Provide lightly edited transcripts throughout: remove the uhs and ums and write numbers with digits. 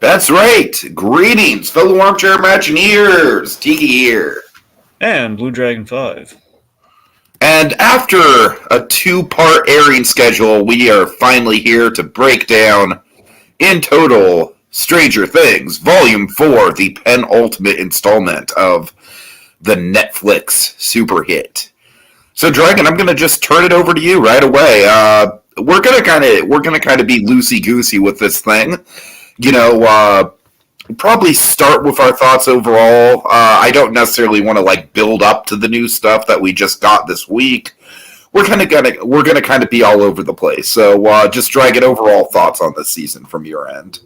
That's right. Greetings, fellow armchair Imagineers. Tiki here. And Blue Dragon 5. And after a two-part airing schedule, we are finally here to break down, in total, Stranger Things, Volume 4, the penultimate installment of the Netflix super hit. So, Dragon, I'm going to just turn it over to you right away. We're gonna kind of be loosey-goosey with this thing. Probably start with our thoughts overall. I don't necessarily want to build up to the new stuff that we just got this week. We're gonna kind of be all over the place. So just Dragon, overall thoughts on this season from your end.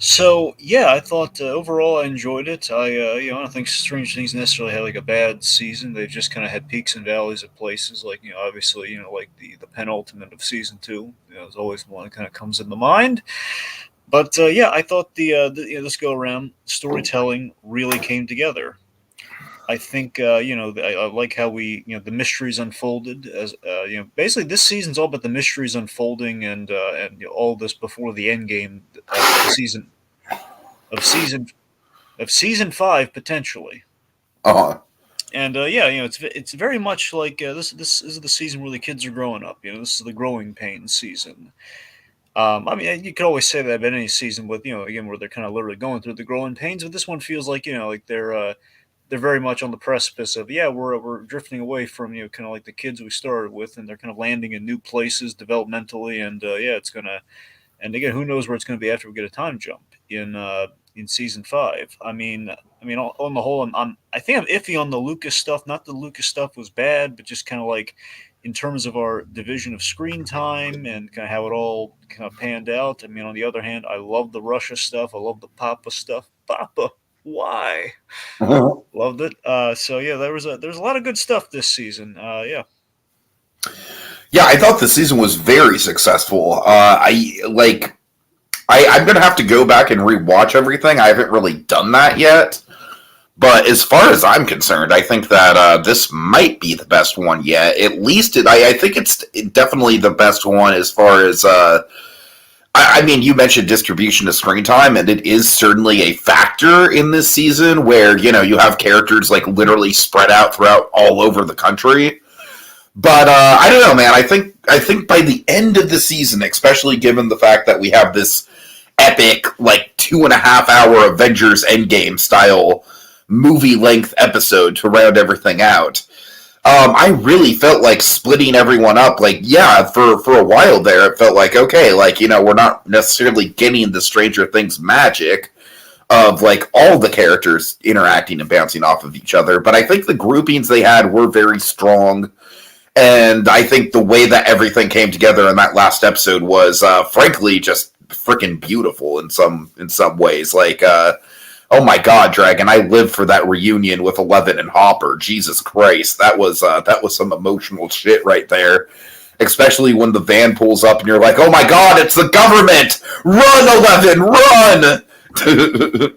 So yeah, I thought overall I enjoyed it. I don't think Stranger Things necessarily had a bad season. They've just kind of had peaks and valleys at places. Obviously the penultimate of season 2. There's always one that kind of comes into mind. But I thought this go around storytelling really came together. I think I like how the mysteries unfolded as basically this season's all about the mysteries unfolding and all this before the end game of season 5 potentially. And it's very much like this is the season where the kids are growing up. This is the growing pains season. You could always say that about any season with, again, where they're kind of literally going through the growing pains, but this one feels like, they're very much on the precipice of, we're drifting away from, kind of like the kids we started with, and they're kind of landing in new places developmentally, and it's gonna, and again, who knows where it's gonna be after we get a time jump in season 5. I mean, on the whole, I think I'm iffy on the Lucas stuff. Not that the Lucas stuff was bad, but just kind of in terms of our division of screen time and kind of how it all kind of panned out. On the other hand, I love the Russia stuff. I love the Papa stuff. Papa, why? Loved it. There's a lot of good stuff this season. Yeah, I thought the season was very successful. I'm gonna have to go back and rewatch everything. I haven't really done that yet. But as far as I'm concerned, I think that this might be the best one yet. At least I think it's definitely the best one as far as... you mentioned distribution of screen time, and it is certainly a factor in this season where, you have characters literally spread out throughout all over the country. But I don't know, man. I think by the end of the season, especially given the fact that we have this epic, 2.5-hour Avengers Endgame style movie-length episode to round everything out. I really felt like splitting everyone up. For a while there, it felt like, okay, we're not necessarily getting the Stranger Things magic of, all the characters interacting and bouncing off of each other. But I think the groupings they had were very strong. And I think the way that everything came together in that last episode was, frankly, just freaking beautiful in some ways. Oh my God, Dragon! I lived for that reunion with Eleven and Hopper. Jesus Christ, that was some emotional shit right there. Especially when the van pulls up and you're like, "Oh my God, it's the government! Run, 11, run!"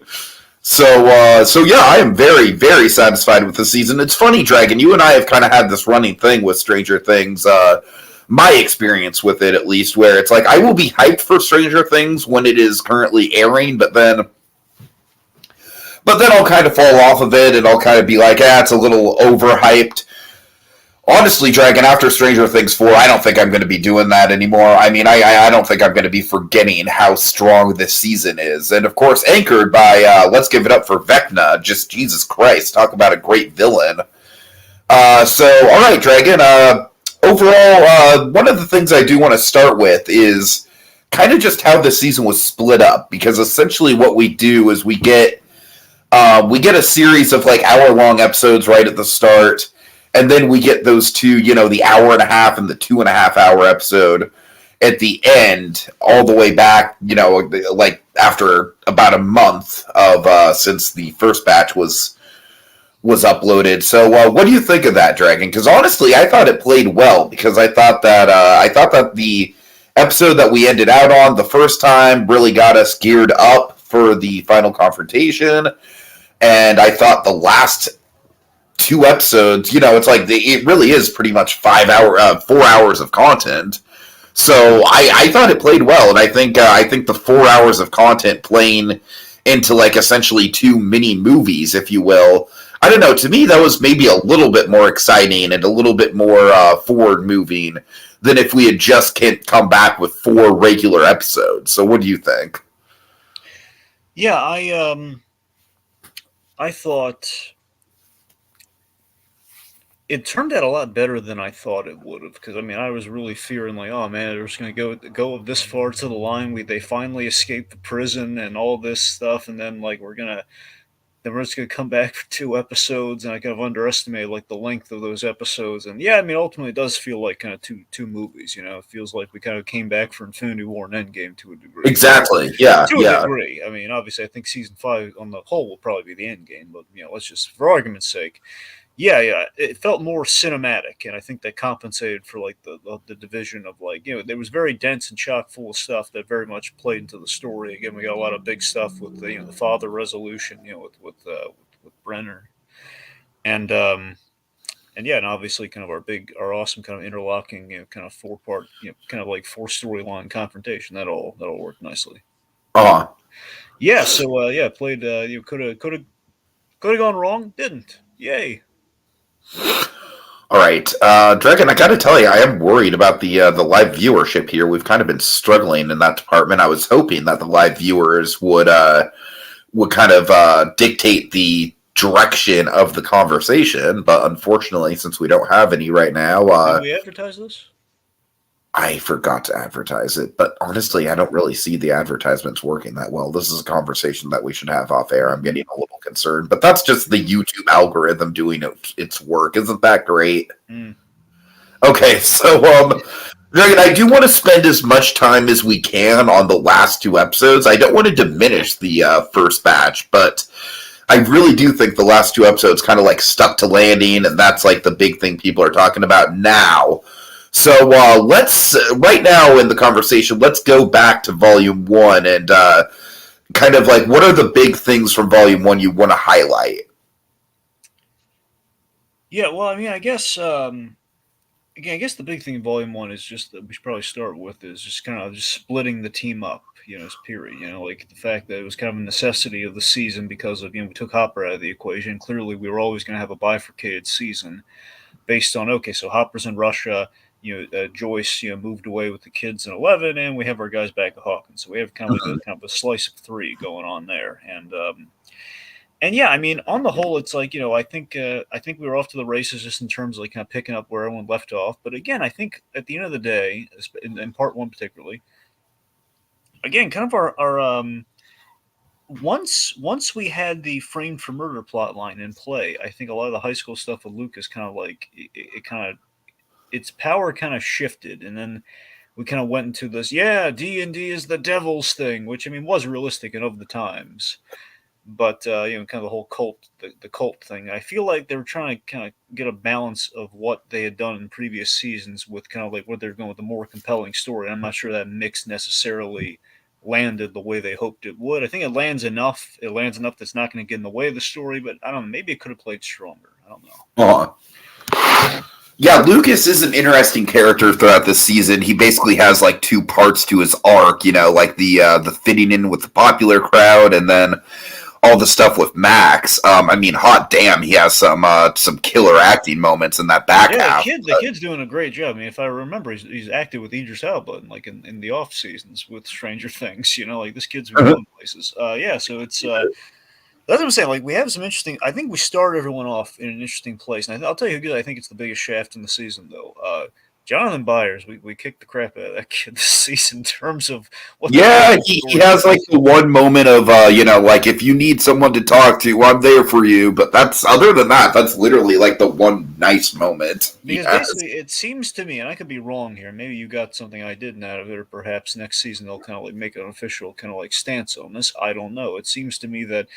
So I am very, very satisfied with the season. It's funny, Dragon. You and I have kind of had this running thing with Stranger Things. My experience with it, at least, where it's I will be hyped for Stranger Things when it is currently airing, but then I'll kind of fall off of it, and I'll kind of be like, it's a little overhyped. Honestly, Dragon, after Stranger Things 4, I don't think I'm going to be doing that anymore. I don't think I'm going to be forgetting how strong this season is. And, of course, anchored by, let's give it up for Vecna. Just, Jesus Christ, talk about a great villain. All right, Dragon, overall, one of the things I do want to start with is kind of just how the season was split up. Because essentially what we do is we get a series of hour-long episodes right at the start, and then we get those two, the hour and a half and the 2.5-hour episode at the end, all the way back, after about a month of since the first batch was uploaded. So, what do you think of that, Dragon? Because honestly, I thought it played well because I thought that the episode that we ended out on the first time really got us geared up for the final confrontation. And I thought the last 2 episodes, it really is pretty much 4 hours of content. So I thought it played well, and I think the 4 hours of content playing into like essentially two mini movies, if you will. I don't know. To me, that was maybe a little bit more exciting and a little bit more forward moving than if we had just come back with four regular episodes. So, what do you think? Yeah, I thought it turned out a lot better than I thought it would have. Because I mean, I was really fearing like, oh man, they're just going to go this far to the line. They finally escaped the prison and all this stuff, and then like then we're just gonna come back for 2 episodes, and I kind of underestimated like the length of those episodes. And yeah, I mean, ultimately, it does feel like kind of two movies. It feels like we kind of came back for Infinity War and Endgame to a degree. Exactly. Yeah. To a degree. I mean, obviously, I think season 5 on the whole will probably be the Endgame, but let's just, for argument's sake, yeah, it felt more cinematic, and I think that compensated for like the division of like there was very dense and chock full of stuff that very much played into the story. Again, we got a lot of big stuff with the father resolution, with Brenner, and and yeah, and obviously kind of our awesome kind of interlocking kind of 4-part kind of like 4 storyline confrontation that all worked nicely. Yeah, so yeah, played could have gone wrong, didn't. Yay. All right, Dragon. I got to tell you, I am worried about the live viewership here. We've kind of been struggling in that department. I was hoping that the live viewers would kind of dictate the direction of the conversation, but unfortunately, since we don't have any right now, did we advertise this? I forgot to advertise it, but honestly, I don't really see the advertisements working that well. This is a conversation that we should have off air. I'm getting a little concerned, but that's just the YouTube algorithm doing its work. Isn't that great? Mm. Okay, so Dragon, I do want to spend as much time as we can on the last 2 episodes. I don't want to diminish the first batch, but I really do think the last 2 episodes kind of like stuck to landing, and that's like the big thing people are talking about now. So let's, right now in the conversation, let's go back to Volume 1 and kind of like, what are the big things from Volume 1 you want to highlight? Yeah, well, I mean, I guess, again, I guess the big thing in Volume 1 is just that we should probably start with is just kind of just splitting the team up, as period. Like the fact that it was kind of a necessity of the season because of, we took Hopper out of the equation. Clearly, we were always going to have a bifurcated season based on, okay, so Hopper's in Russia. Joyce, moved away with the kids in 11, and we have our guys back at Hawkins. So we have kind of a slice of 3 going on there, and yeah, I mean, on the whole, it's like I think we were off to the races just in terms of like kind of picking up where everyone left off. But again, I think at the end of the day, in part 1 particularly, again, kind of our once we had the framed for murder plot line in play, I think a lot of the high school stuff with Luke is kind of like it kind of its power kind of shifted, and then we kind of went into this, D&D is the devil's thing, which I mean was realistic and of the times, but kind of the whole the cult thing. I feel like they were trying to kind of get a balance of what they had done in previous seasons with kind of like what they're going with a more compelling story. I'm not sure that mix necessarily landed the way they hoped it would. I think it lands enough. It lands enough that's not going to get in the way of the story, but I don't know. Maybe it could have played stronger. I don't know. Yeah, Lucas is an interesting character throughout this season. He basically has like 2 parts to his arc, like the fitting in with the popular crowd, and then all the stuff with Max. I mean, hot damn, he has some killer acting moments in that back half. The kid's doing a great job. I mean, if I remember, he's acted with Idris Elba in the off seasons with Stranger Things. Like this kid's been going places. Yeah, so it's. That's what I'm saying. Like we have some interesting. I think we started everyone off in an interesting place, and I'll tell you who good. I think it's the biggest shaft in the season, though. Jonathan Byers, we kicked the crap out of that kid this season in terms of what. Yeah, he has like the one moment of like if you need someone to talk to, I'm there for you. But other than that, that's literally like the one nice moment. Because basically, it seems to me, and I could be wrong here. Maybe you got something I didn't out of it, or perhaps next season they'll kind of like make an official kind of like stance on this. I don't know. It seems to me that.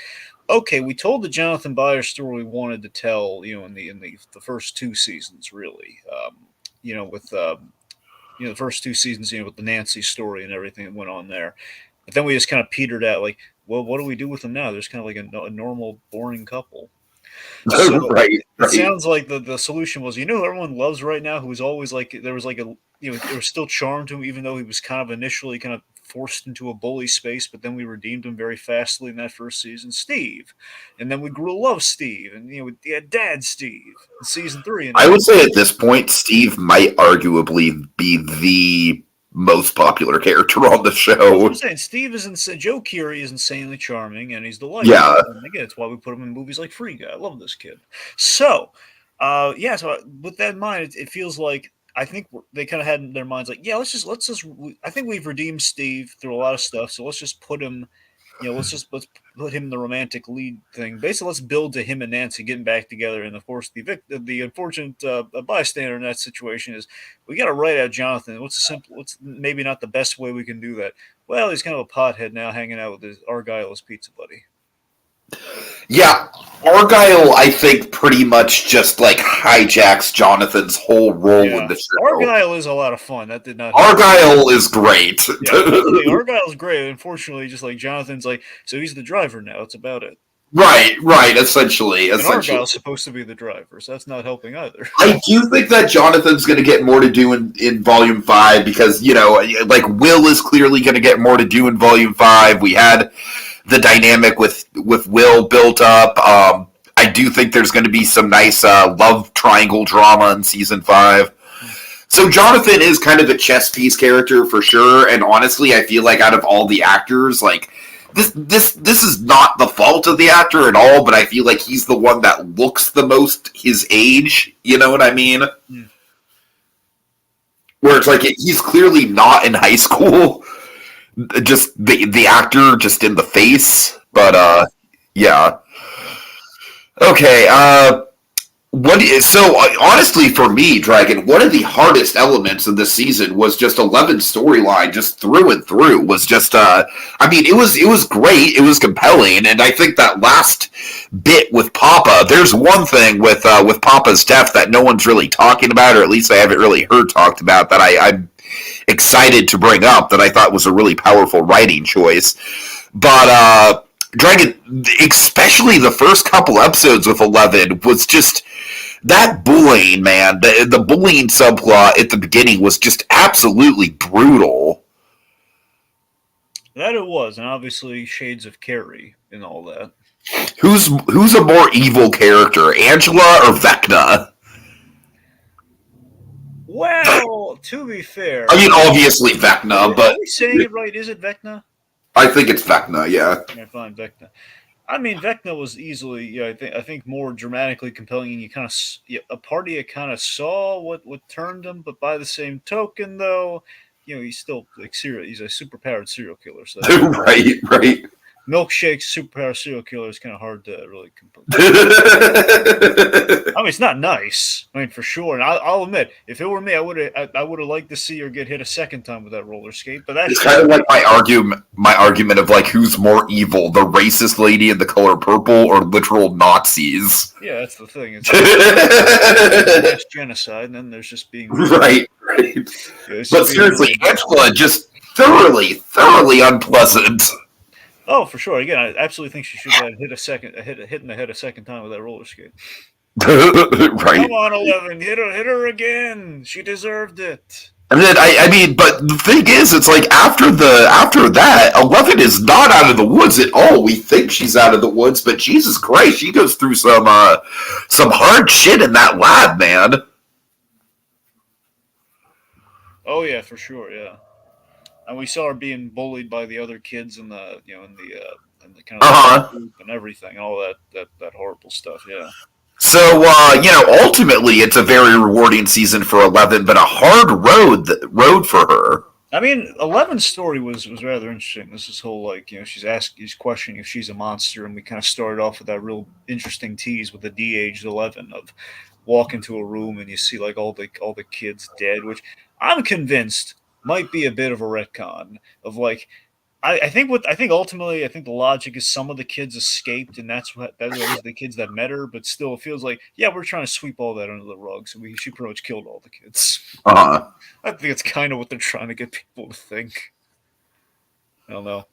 Okay, we told the Jonathan Byers story we wanted to tell, in the first 2 seasons, really. With the first 2 seasons, with the Nancy story and everything that went on there. But then we just kind of petered out, like, well, what do we do with them now? There's kind of like a normal, boring couple. So right. It sounds like the solution was, everyone loves right now, who was always like, there was like they were still charmed to him, even though he was kind of initially kind of forced into a bully space, but then we redeemed him very fastly in that first season. Steve, and then we grew to love Steve, and we had Dad Steve in season 3. And I would say at this point, Steve might arguably be the most popular character on the show. I'm saying Steve is insane. Joe Keery is insanely charming, and he's delightful. Yeah. And again, it's why we put him in movies like Free Guy. I love this kid. So, so with that in mind, it feels like I think they kind of had in their minds like, let's just. I think we've redeemed Steve through a lot of stuff, so let's just put him. Let's put him in the romantic lead thing. Basically, let's build to him and Nancy getting back together. And of course, the unfortunate bystander in that situation is we got to write out Jonathan. What's maybe not the best way we can do that? Well, he's kind of a pothead now, hanging out with his Argyle as pizza buddy. Yeah, Argyle, I think, pretty much just like hijacks Jonathan's whole role in the show. Argyle is a lot of fun. That did not. Argyle is great. Yeah, Argyle's great. Unfortunately, just like Jonathan's like, so he's the driver now. That's about it. Right. Essentially. And Argyle's supposed to be the driver, so that's not helping either. I do think that Jonathan's going to get more to do in Volume 5 because, like Will is clearly going to get more to do in Volume 5. We had the dynamic with Will built up. I do think there's going to be some nice love triangle drama in Season 5. So Jonathan is kind of a chess piece character for sure, and honestly, I feel like out of all the actors, like, this is not the fault of the actor at all, but I feel like he's the one that looks the most his age, you know what I mean? Mm. Where it's like, he's clearly not in high school, just the actor just in the face, but yeah. Okay, honestly for me, Dragon, one of the hardest elements of this season was just 11's storyline, just through and through, was just, it was great, it was compelling, and I think that last bit with Papa, there's one thing with Papa's death that no one's really talking about, or at least I haven't really heard talked about, that I'm excited to bring up, that I thought was a really powerful writing choice. But Dragon, especially the first couple episodes with 11, was just that bullying, man. The bullying subplot at the beginning was just absolutely brutal. That it was, and obviously shades of Carrie and all that. Who's a more evil character, Angela or Vecna? Well, to be fair, I mean, obviously Vecna, but are we saying it right? Is it Vecna? I think it's Vecna. Yeah. Okay, fine, Vecna. I mean, Vecna was easily, I think more dramatically compelling, and you kind of a party you kind of saw what turned him, but by the same token, though, he's still like he's a superpowered serial killer. So right. Milkshake's superpowered serial killer is kind of hard to really compare. I mean, it's not nice. I mean, for sure. And I'll admit, if it were me, I would have liked to see her get hit a second time with that roller skate. But that's kind of like my argument of like who's more evil, the racist lady in the color purple or literal Nazis. Yeah, that's the thing. It's genocide, and then there's just being right. But seriously, Angela just thoroughly unpleasant. Oh, for sure. Again, I absolutely think she should have hit in the head a second time with that roller skate. Right. Come on, 11, hit her again. She deserved it. And then but the thing is, it's like after that, 11 is not out of the woods at all. We think she's out of the woods, but Jesus Christ, she goes through some hard shit in that lab, man. Oh yeah, for sure, yeah. And we saw her being bullied by the other kids in the kind of group and everything, all that horrible stuff. Yeah. So ultimately, it's a very rewarding season for 11, but a hard road for her. I mean, 11's story was rather interesting. This is whole she's questioning if she's a monster, and we kind of started off with that real interesting tease with the de-aged 11 of walk into a room and you see like all the kids dead, which I'm convinced might be a bit of a retcon of like, I think ultimately the logic is some of the kids escaped and those are the kids that met her, but still it feels like, we're trying to sweep all that under the rug, so she pretty much killed all the kids. Uh-huh. I think it's kind of what they're trying to get people to think. I don't know.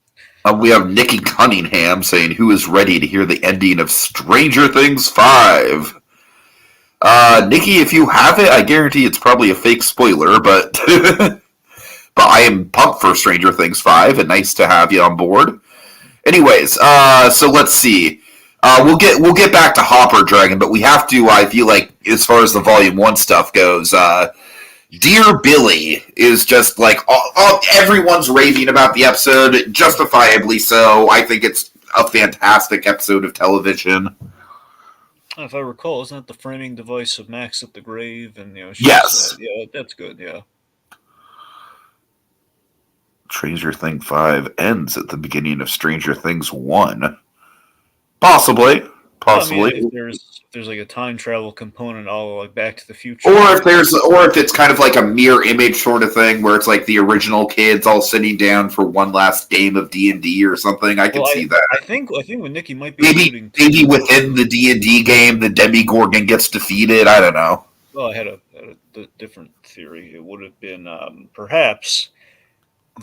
We have Nikki Cunningham saying, who is ready to hear the ending of Stranger Things 5? Nikki, if you have it, I guarantee it's probably a fake spoiler, but but I am pumped for Stranger Things 5, and nice to have you on board. Anyways, so let's see. We'll get back to Hopper Dragon, but we have to. I feel like as far as the Volume 1 stuff goes, Dear Billy is just like everyone's raving about the episode, justifiably so. I think it's a fantastic episode of television. If I recall, isn't that the framing device of Max at the grave? And yes, yeah, that's good. Yeah. Stranger Things 5 ends at the beginning of Stranger Things 1. Possibly. I mean, if there's like a time travel component, all like Back to the Future, or if it's kind of like a mirror image sort of thing, where it's like the original kids all sitting down for one last game of D&D or something. I could see that. I think what Nikki might be maybe within the D&D game, the Demigorgon gets defeated. I don't know. Well, I had a different theory. It would have been perhaps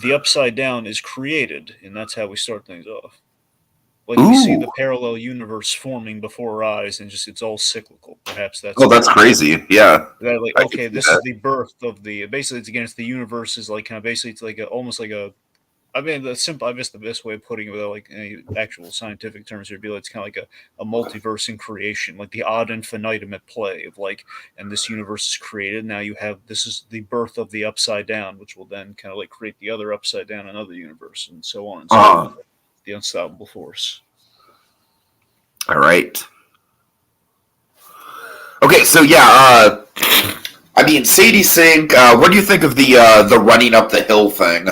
the Upside Down is created, and that's how we start things off. Like we see the parallel universe forming before our eyes, and just it's all cyclical. Perhaps that's that's crazy. Yeah. Like, okay, this is the birth of the. Basically, it's against the universe is like kind of basically it's like almost like a. I mean, I guess the best way of putting it without like any actual scientific terms would be like it's kind of like a multiverse in creation, like the odd infinitum at play of like, and this universe is created. Now you have this is the birth of the Upside Down, which will then kind of like create the other Upside Down, another universe, and so on and so on. The unstoppable force. All right. Okay, so yeah, I mean, Sadie Sink. What do you think of the running up the hill thing?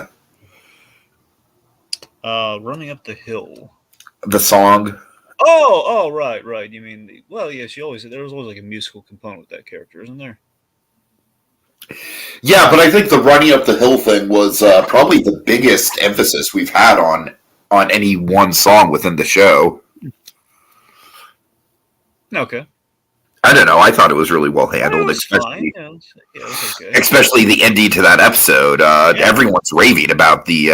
Running up the hill. The song. Oh, right. You mean yes, there was always like a musical component with that character, isn't there? Yeah, but I think the running up the hill thing was probably the biggest emphasis we've had on any one song within the show. Okay. I don't know. I thought it was really well handled, especially the ending to that episode. Everyone's raving about the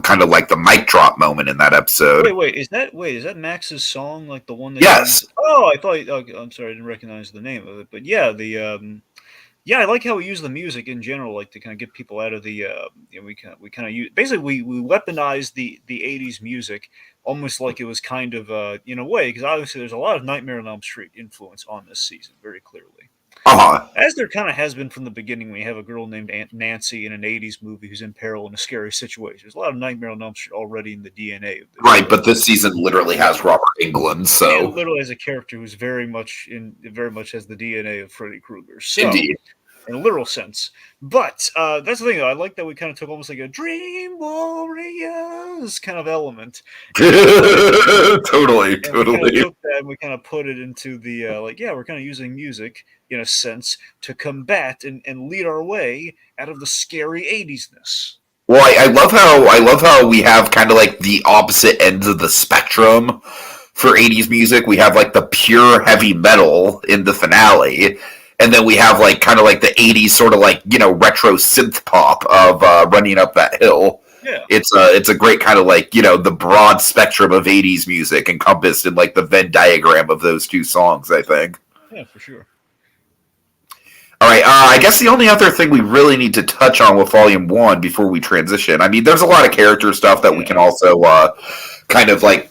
kind of like the mic drop moment in that episode. Wait, is that Max's song, like the one that? Yes. I thought. I'm sorry, I didn't recognize the name of it, but yeah, I like how we use the music in general, like to kind of get people out of the. We kind of use basically we weaponize the '80s music almost like it was kind of in a way, because obviously there's a lot of Nightmare on Elm Street influence on this season, very clearly. As there kind of has been from the beginning when you have a girl named Aunt Nancy in an '80s movie who's in peril in a scary situation. There's a lot of Nightmare on Elm Street already in the DNA of this. Right, but this season literally has Robert Englund, so it literally has a character who's very much has the DNA of Freddy Krueger. So, indeed. In a literal sense. But that's the thing, though. I like that we kind of took almost like a Dream Warriors kind of element. Totally. We kind of took that and we kind of put it into the, we're kind of using music, in a sense, to combat and lead our way out of the scary 80s-ness. Well, I love how we have kind of like the opposite ends of the spectrum for 80s music. We have like the pure heavy metal in the finale. And then we have like kind of like the 80s sort of like, retro synth pop of Running Up That Hill. Yeah. It's a great kind of like, the broad spectrum of 80s music encompassed in like the Venn diagram of those two songs, I think. Yeah, for sure. All right, I guess the only other thing we really need to touch on with Volume 1 before we transition, I mean, there's a lot of character stuff that we can also kind of like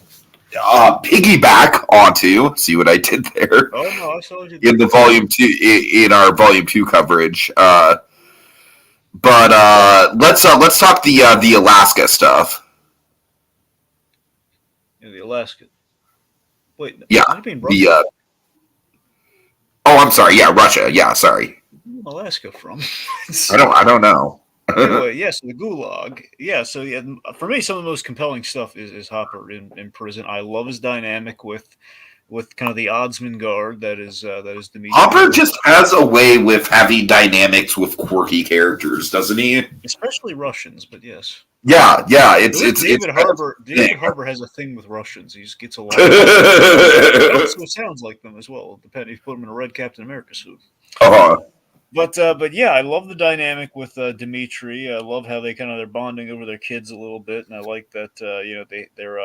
piggyback onto. See what I did there? Oh no, I saw you in the Volume 2 in our Volume 2 coverage. But let's talk the Alaska stuff. Yeah, the Alaska. Wait, yeah, Russia? I'm sorry. Yeah, Russia. Yeah, sorry. Alaska from? I don't know. Anyway, yes, the Gulag. Yeah, so yeah, for me, some of the most compelling stuff is Hopper in prison. I love his dynamic with kind of the oddsman guard that is Dimitri. Hopper just has a way with having dynamics with quirky characters, doesn't he? Especially Russians, but yes. Yeah. David Harbour has a thing with Russians. He just gets a lot. It also sounds like them as well. Depending if you put him in a red Captain America suit. But yeah, I love the dynamic with Dimitri. I love how they're bonding over their kids a little bit, and I like that they're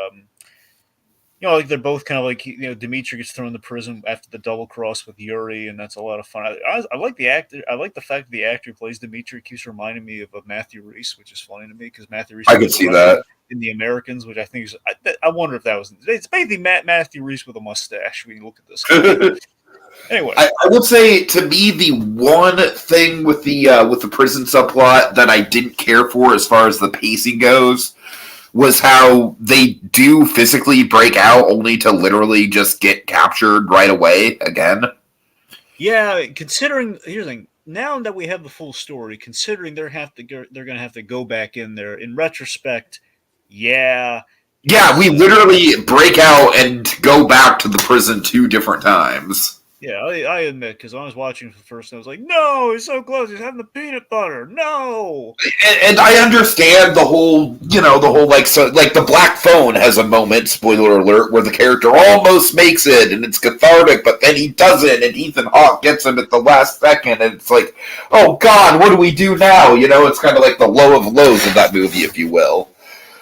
You know, like they're both kind of like, you know, Dimitri gets thrown into prison after the double cross with Yuri, and that's a lot of fun. I like the actor. I like the fact that the actor who plays Dimitri keeps reminding me of Matthew Rhys, which is funny to me because Matthew Rhys I could plays see Russian that. in The Americans, which I think is. I wonder if that was. It's basically Matthew Rhys with a mustache when you look at this guy. Anyway, I would say to me the one thing with the prison subplot that I didn't care for as far as the pacing goes was how they do physically break out only to literally just get captured right away again. yeah. Considering here's the thing. Now that we have the full story, considering they're going to have to go back in there. In retrospect, yeah, Yeah, we literally break out and go back to the prison 2 different times. yeah, I admit, because I was watching for the first time, I was like, no, he's so close. He's having the peanut butter. No. And I understand the whole like so like the black phone has a moment, spoiler alert, where the character almost makes it and it's cathartic, but then he doesn't, and Ethan Hawke gets him at the last second, and it's like, oh God, what do we do now? It's kind of like the low of lows of that movie, if you will.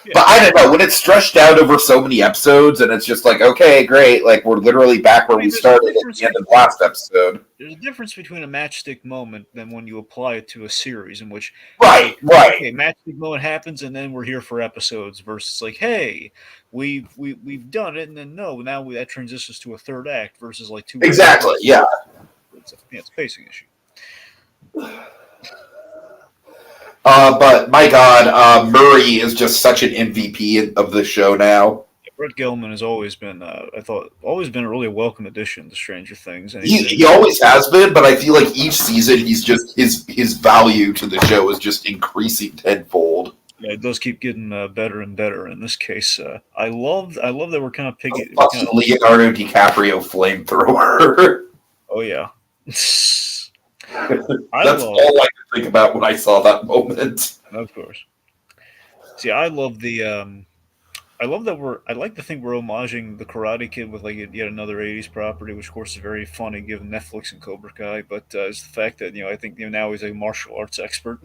Yeah. But I don't know, when it's stretched out over so many episodes and it's just like, okay, great, like we're literally back where we started at the end of the last episode. There's a difference between a matchstick moment than when you apply it to a series in which Right. Okay, matchstick moment happens and then we're here for episodes versus like, hey, we've done it and then no, now that transitions to a third act versus like two. Exactly, yeah. It's a pacing issue. But my God, Murray is just such an MVP of the show now. Yeah, Brett Gilman has always been, always been a really welcome addition to Stranger Things. And He always has been, but I feel like each season he's just his value to the show is just increasing tenfold. Yeah, it does keep getting better and better. In this case, I love that we're kind of piggy. Fucking Leonardo DiCaprio flamethrower. Oh yeah. That's all I could think about when I saw that moment. Of course. See, I love the. I love that I like to think we're homaging the Karate Kid with like yet another '80s property, which of course is very funny given Netflix and Cobra Kai. But it's the fact that I think now he's a martial arts expert.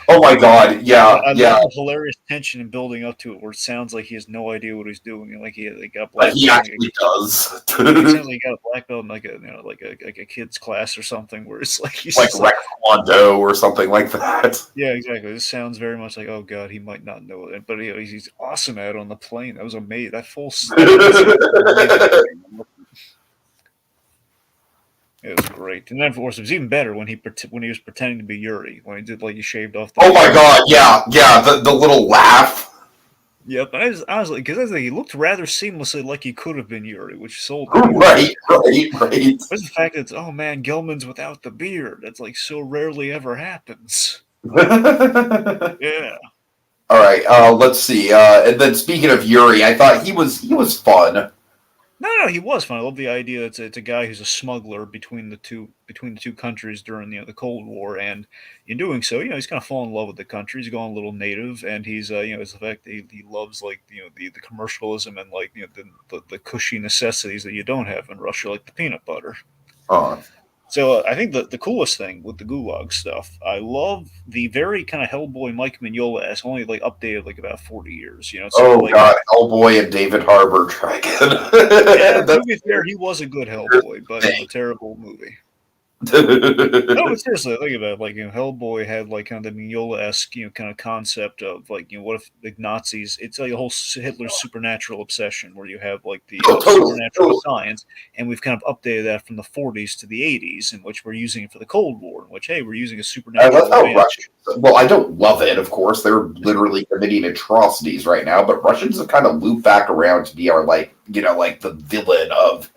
Oh my God! Yeah, I yeah. love the hilarious tension and building up to it, where it sounds like he has no idea what he's doing, and like he got But black. he actually does. It sounds like he got a black belt in like a kid's class or something, where it's like he's like Rex Kwando or something like that. Yeah, exactly. This sounds very much like, oh God, he might not know it, but he's awesome at it on the plane. That was amazing. That full. It was great, and then of course it was even better when he was pretending to be Yuri when he did like he shaved off. Oh my God! Yeah, yeah. The little laugh. Yep, and I was like, because he looked rather seamlessly like he could have been Yuri, which sold. Right. But the fact that oh man, Gilman's without the beard. That's like so rarely ever happens. Yeah. All right. Let's see. And then speaking of Yuri, I thought he was fun. No, he was fun. I love the idea. It's a guy who's a smuggler between the two countries during the Cold War, and in doing so, he's kind of fallen in love with the country. He's gone a little native, and he's it's the fact that he loves like the commercialism and like the cushy necessities that you don't have in Russia, like the peanut butter. So I think the coolest thing with the Gulag stuff, I love the very kind of Hellboy Mike Mignola-esque, only like updated like about 40 years. So like, God, Hellboy and David Harbour try again. Yeah, to be fair, he was a good Hellboy, but it was a terrible movie. No, but seriously, think about it. Like Hellboy had like kind of the Mignola-esque kind of concept of like what if the Nazis? It's like a whole Hitler's supernatural obsession where you have like the supernatural science, and we've kind of updated that from the 40s to the 80s, in which we're using it for the Cold War, in which hey, we're using a supernatural. Well, I don't love it. Of course, they're literally committing atrocities right now, but Russians have kind of looped back around to be our like the villain of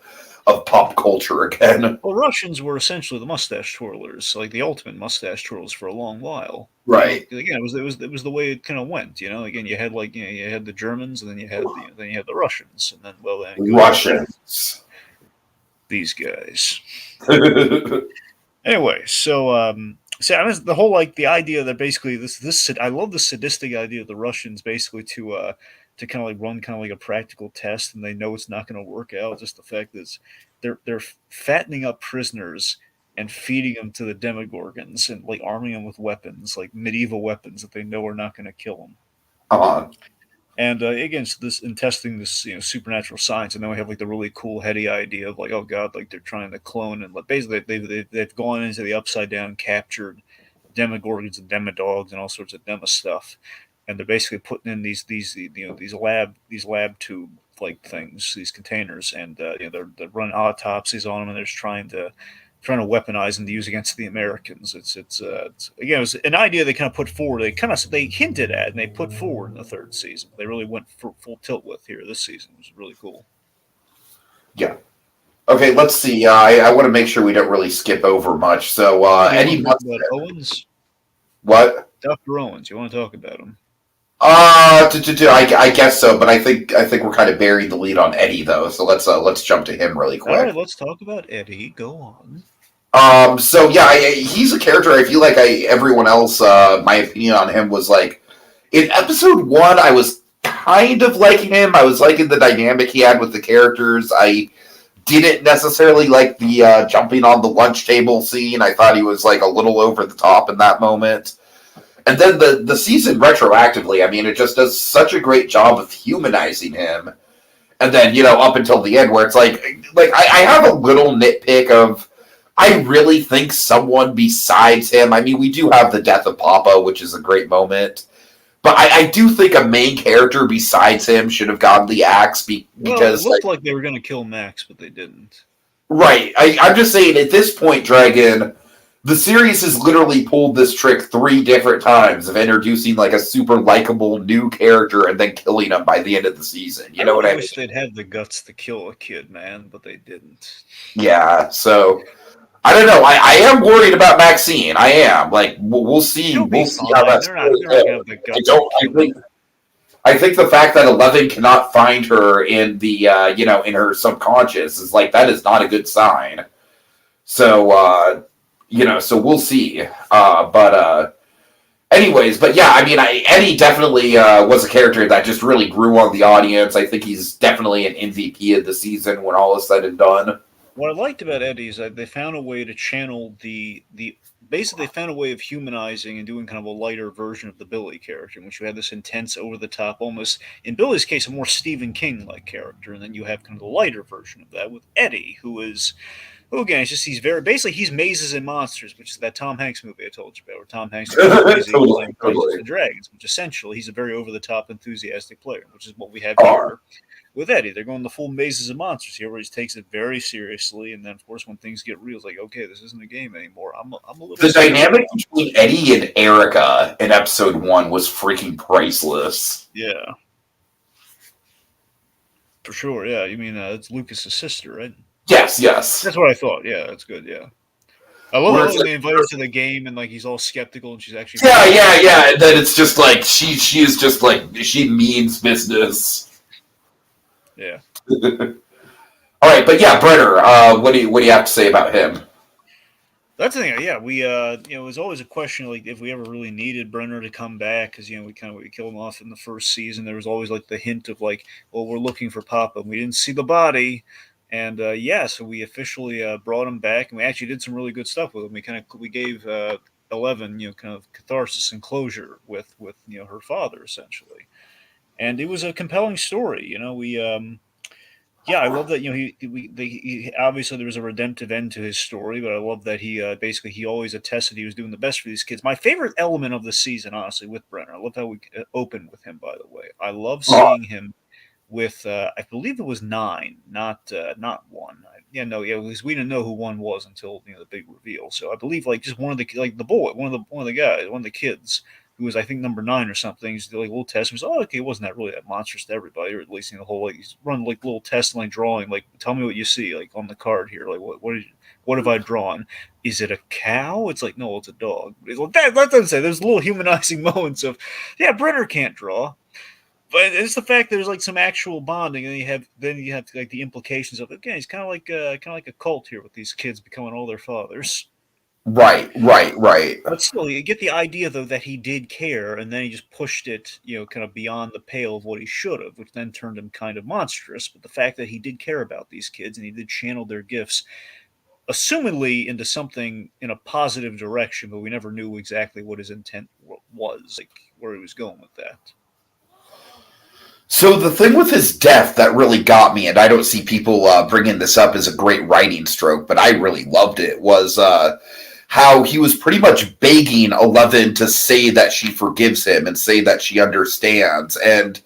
pop culture again. Well, Russians were essentially the mustache twirlers, like the ultimate mustache twirlers for a long while. Right. Again, it was the way it kind of went. Again, you had you had the Germans, and then you had the Russians, and then Russians. These guys. Anyway, so see, I mean, the whole like the idea that basically this I love the sadistic idea of the Russians basically to kind of like run kind of like a practical test, and they know it's not going to work out. Just the fact that they're fattening up prisoners and feeding them to the Demogorgons and like arming them with weapons, like medieval weapons that they know are not going to kill them. And again, so this in testing this supernatural science, and then we have like the really cool heady idea of like, oh god, like they're trying to clone, and like basically they've gone into the upside down, captured demogorgons and demodogs and all sorts of demo stuff, and they're basically putting in these lab tube like things, these containers, and they're running autopsies on them, and they're just trying to weaponize them to use against the Americans. It's again, it was an idea they kind of put forward. They hinted at and they put forward in the third season. They really went for full tilt with here this season, which is really cool. Yeah. Okay, let's see. I want to make sure we don't really skip over much. So, any about Owens? What? Dr. Owens. You want to talk about him? I guess so, but I think we're kind of burying the lead on Eddie though. So let's jump to him really quick. All right, let's talk about Eddie. Go on. So yeah, he's a character. I feel like everyone else, my opinion on him was like, in episode 1, I was kind of liking him. I was liking the dynamic he had with the characters. I didn't necessarily like the jumping on the lunch table scene. I thought he was like a little over the top in that moment. And then the season retroactively, I mean, it just does such a great job of humanizing him. And then, up until the end where it's like I have a little nitpick of, I really think someone besides him, I mean, we do have the death of Papa, which is a great moment. But I do think a main character besides him should have gotten the axe because... It looked like they were going to kill Max, but they didn't. Right. I'm just saying, at this point, Dragon, the series has literally pulled this trick 3 different times of introducing like a super likable new character and then killing him by the end of the season. You know what I mean? I wish they'd have the guts to kill a kid, man, but they didn't. Yeah, so... I don't know. I am worried about Maxine. I am. Like, we'll see. We'll see how that's going. I think the fact that 11 cannot find her in the in her subconscious is like, that is not a good sign. So so we'll see. Anyways, but yeah, I mean, Eddie definitely was a character that just really grew on the audience. I think he's definitely an MVP of the season when all is said and done. What I liked about Eddie is that they found a way to channel basically they found a way of humanizing and doing kind of a lighter version of the Billy character, in which you had this intense, over the top, almost in Billy's case, a more Stephen King like character, and then you have kind of the lighter version of that with Eddie, who again, it's just he's Mazes and Monsters, which is that Tom Hanks movie I told you about, where Tom Hanks is playing Dungeons and Dragons, which essentially he's a very over the top, enthusiastic player, which is what we have here. With Eddie, they're going the full Mazes and Monsters here, where he takes it very seriously, and then of course when things get real, it's like, okay, this isn't a game anymore. I'm a little. The dynamic between Eddie and Erica in episode 1 was freaking priceless. Yeah, for sure. Yeah, you mean it's Lucas's sister, right? Yes. That's what I thought. Yeah, that's good. Yeah. I love it when they invite her to the game and like he's all skeptical and she's actually yeah. And then it's just like she is just like, she means business. Yeah. All right, but yeah, Brenner, what do you have to say about him? That's the thing. Yeah, we it was always a question like if we ever really needed Brenner to come back, because we killed him off in the first season. There was always like the hint of like, well, we're looking for Papa, and we didn't see the body. And so we officially brought him back, and we actually did some really good stuff with him. We gave 11 kind of catharsis and closure with her father essentially. And it was a compelling story. I love that. He obviously there was a redemptive end to his story, but I love that he always attested he was doing the best for these kids. My favorite element of the season, honestly, with Brenner, I love how we opened with him. By the way, I love seeing him with I believe it was 9, not 1. Because we didn't know who 1 was until the big reveal. So I believe just one of the the boy, one of the guys, one of the kids, who was I think number 9 or something. He's like little test. He was okay, it wasn't that really that monstrous to everybody, or at least the whole he's running like little tests and like drawing, like tell me what you see like on the card here, like what have I drawn? Is it a cow? It's like no, it's a dog. He's like, that doesn't say. There's little humanizing moments of Brenner can't draw. But it's the fact there's like some actual bonding, and you have like the implications of it. Again, he's kind of like a cult here with these kids becoming all their fathers. Right. But still, you get the idea though that he did care, and then he just pushed it, kind of beyond the pale of what he should have, which then turned him kind of monstrous. But the fact that he did care about these kids and he did channel their gifts, assumedly into something in a positive direction, but we never knew exactly what his intent was, like where he was going with that. So the thing with his death that really got me, and I don't see people bringing this up as a great writing stroke, but I really loved it, was how he was pretty much begging Eleven to say that she forgives him and say that she understands. And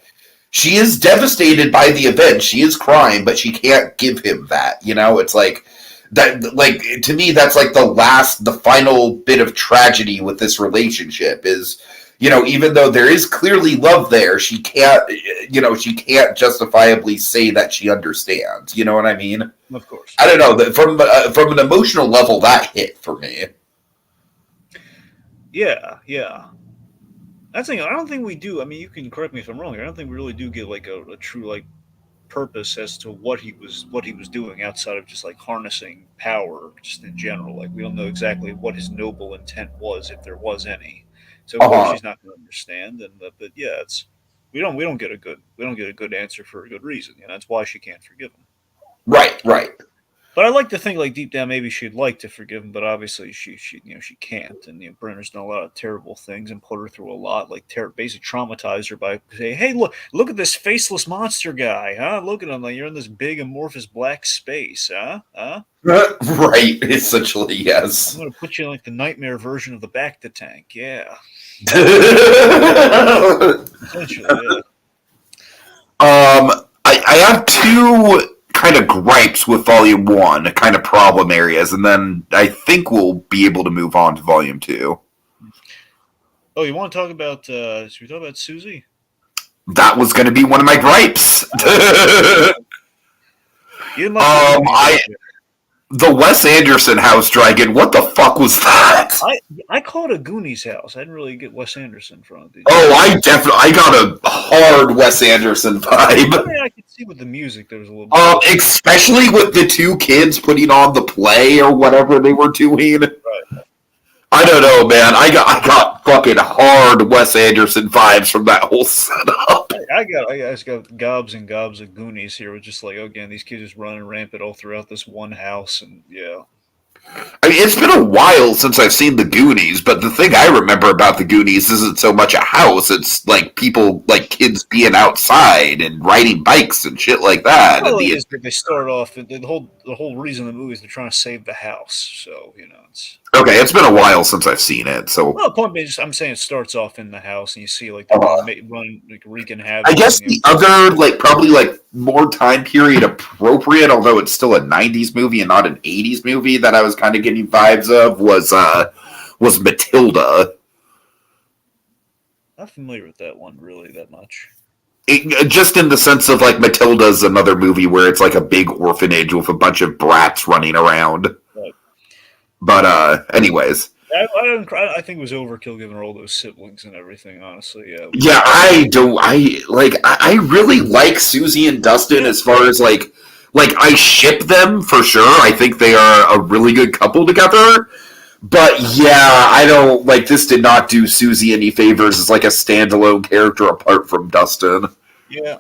she is devastated by the event. She is crying, but she can't give him that. It's like that. Like, to me, that's like the final bit of tragedy with this relationship is, even though there is clearly love there, she can't justifiably say that she understands. You know what I mean? Of course. I don't know. From an emotional level, that hit for me. Yeah. That's the thing. I don't think we do. I mean, you can correct me if I'm wrong here. I don't think we really do get like a true like purpose as to what he was doing outside of just like harnessing power, just in general. Like we don't know exactly what his noble intent was, if there was any. So of course she's not going to understand. And but yeah, it's we don't get a good answer for a good reason. That's why she can't forgive him. Right. But I like to think, like deep down, maybe she'd like to forgive him, but obviously she she can't. And Brenner's done a lot of terrible things and put her through a lot, like basically traumatized her by saying, "Hey, look at this faceless monster guy, huh? Look at him, like you're in this big amorphous black space, huh? Right, essentially, yes. I'm gonna put you in like the nightmare version of the back to tank, yeah." Essentially, yeah. I have two kind of gripes with Volume 1, kind of problem areas, and then I think we'll be able to move on to Volume 2. Oh, you want to talk about, should we talk about Susie? That was going to be one of my gripes. You didn't like the Wes Anderson house dragon, what the fuck was that? I called it a Goonies house. I didn't really get Wes Anderson from it. I got a hard Wes Anderson vibe. I mean, I could see with the music there was a little bit. Especially with the two kids putting on the play or whatever they were doing. Right. I don't know, man. I got fucking hard Wes Anderson vibes from that whole setup. I just got gobs and gobs of Goonies here. With just like, again, these kids just running rampant all throughout this one house, and yeah. I mean, it's been a while since I've seen the Goonies, but the thing I remember about the Goonies isn't so much a house. It's like people, like kids being outside and riding bikes and shit like that. Well, they start off the whole reason of the movie is they're trying to save the house. So it's okay. It's been a while since I've seen it. So well, the point being, I'm saying it starts off in the house, and you see like they're running like wreaking havoc. I guess the other probably more time period appropriate, although it's still a '90s movie and not an '80s movie that I was kind of getting vibes of was Matilda. Not familiar with that one really that much. Just in the sense of Matilda's another movie where it's like a big orphanage with a bunch of brats running around. Right. But anyways. I think it was overkill given her all those siblings and everything. Honestly, yeah. Yeah, I really like Susie and Dustin as far as I ship them for sure. I think they are a really good couple together. But yeah, I don't this did not do Susie any favors as a standalone character apart from Dustin. Yeah.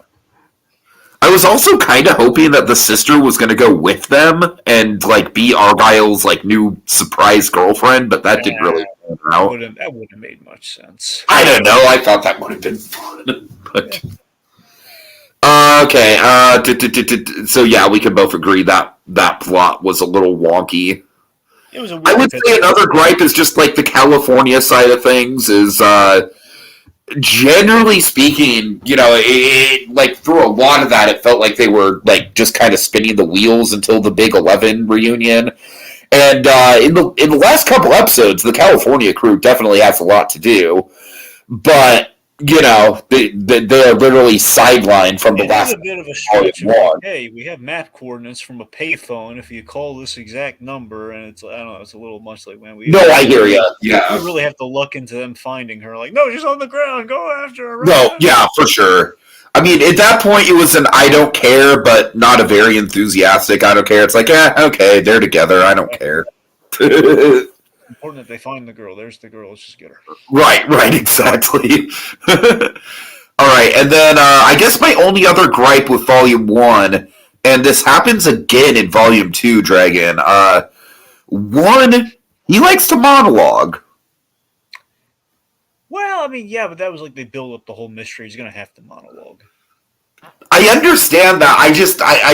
I was also kind of hoping that the sister was going to go with them and be Argyle's new surprise girlfriend, but that didn't really work out. That wouldn't have made much sense. I don't know. I thought that would have been fun, but okay. So yeah, we can both agree that plot was a little wonky. It was I would say another gripe is just the California side of things is. Generally speaking, it through a lot of that, it felt like they were just kind of spinning the wheels until the Big 11 reunion. And in the last couple episodes, the California crew definitely has a lot to do, but they are literally sidelined from the last. It's a bit of a stretch. Of hey, we have map coordinates from a payphone. If you call this exact number, and it's I don't know, it's a little much like man. I hear you. Yeah, we really have to look into them finding her. No, she's on the ground. Go after her. Right no, yeah, for sure. I mean, at that point, it was an I don't care, but not a very enthusiastic I don't care. It's okay, they're together. I don't care. Important that they find the girl. There's the girl. Let's just get her. Right, exactly. All right, and then I guess my only other gripe with Volume 1, and this happens again in Volume 2, Dragon, one, he likes to monologue. Well, I mean, yeah, but that was they build up the whole mystery. He's going to have to monologue. I understand that. I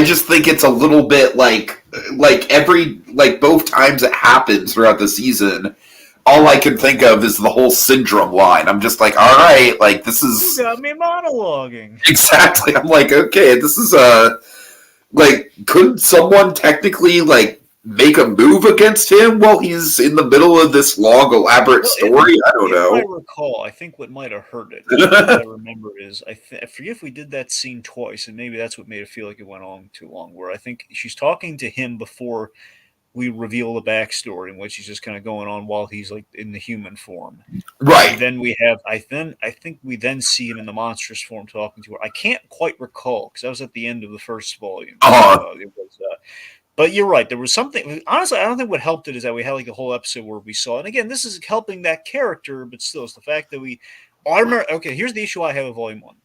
just think it's a little bit like both times it happens throughout the season, all I can think of is the whole syndrome line. I'm just like, all right, like this is You got me monologuing. exactly. I'm like, okay, this is like, couldn't someone technically like make a move against him while he's in the middle of this long, elaborate story? I don't know. If I recall, I think what might have hurt it, what I remember is, I forget if we did that scene twice, and maybe that's what made it feel like it went on too long, where I think she's talking to him before we reveal the backstory, in which he's just kind of going on while he's like in the human form. Right. And then we have, I think we then see him in the monstrous form talking to her. I can't quite recall, because I was at the end of the first volume. It was, but you're right. There was something. Honestly, I don't think what helped it is that we had like a whole episode where we saw. And again, this is helping that character, but still, it's the fact that we. Oh, I remember. Okay, here's the issue I have with Volume 1.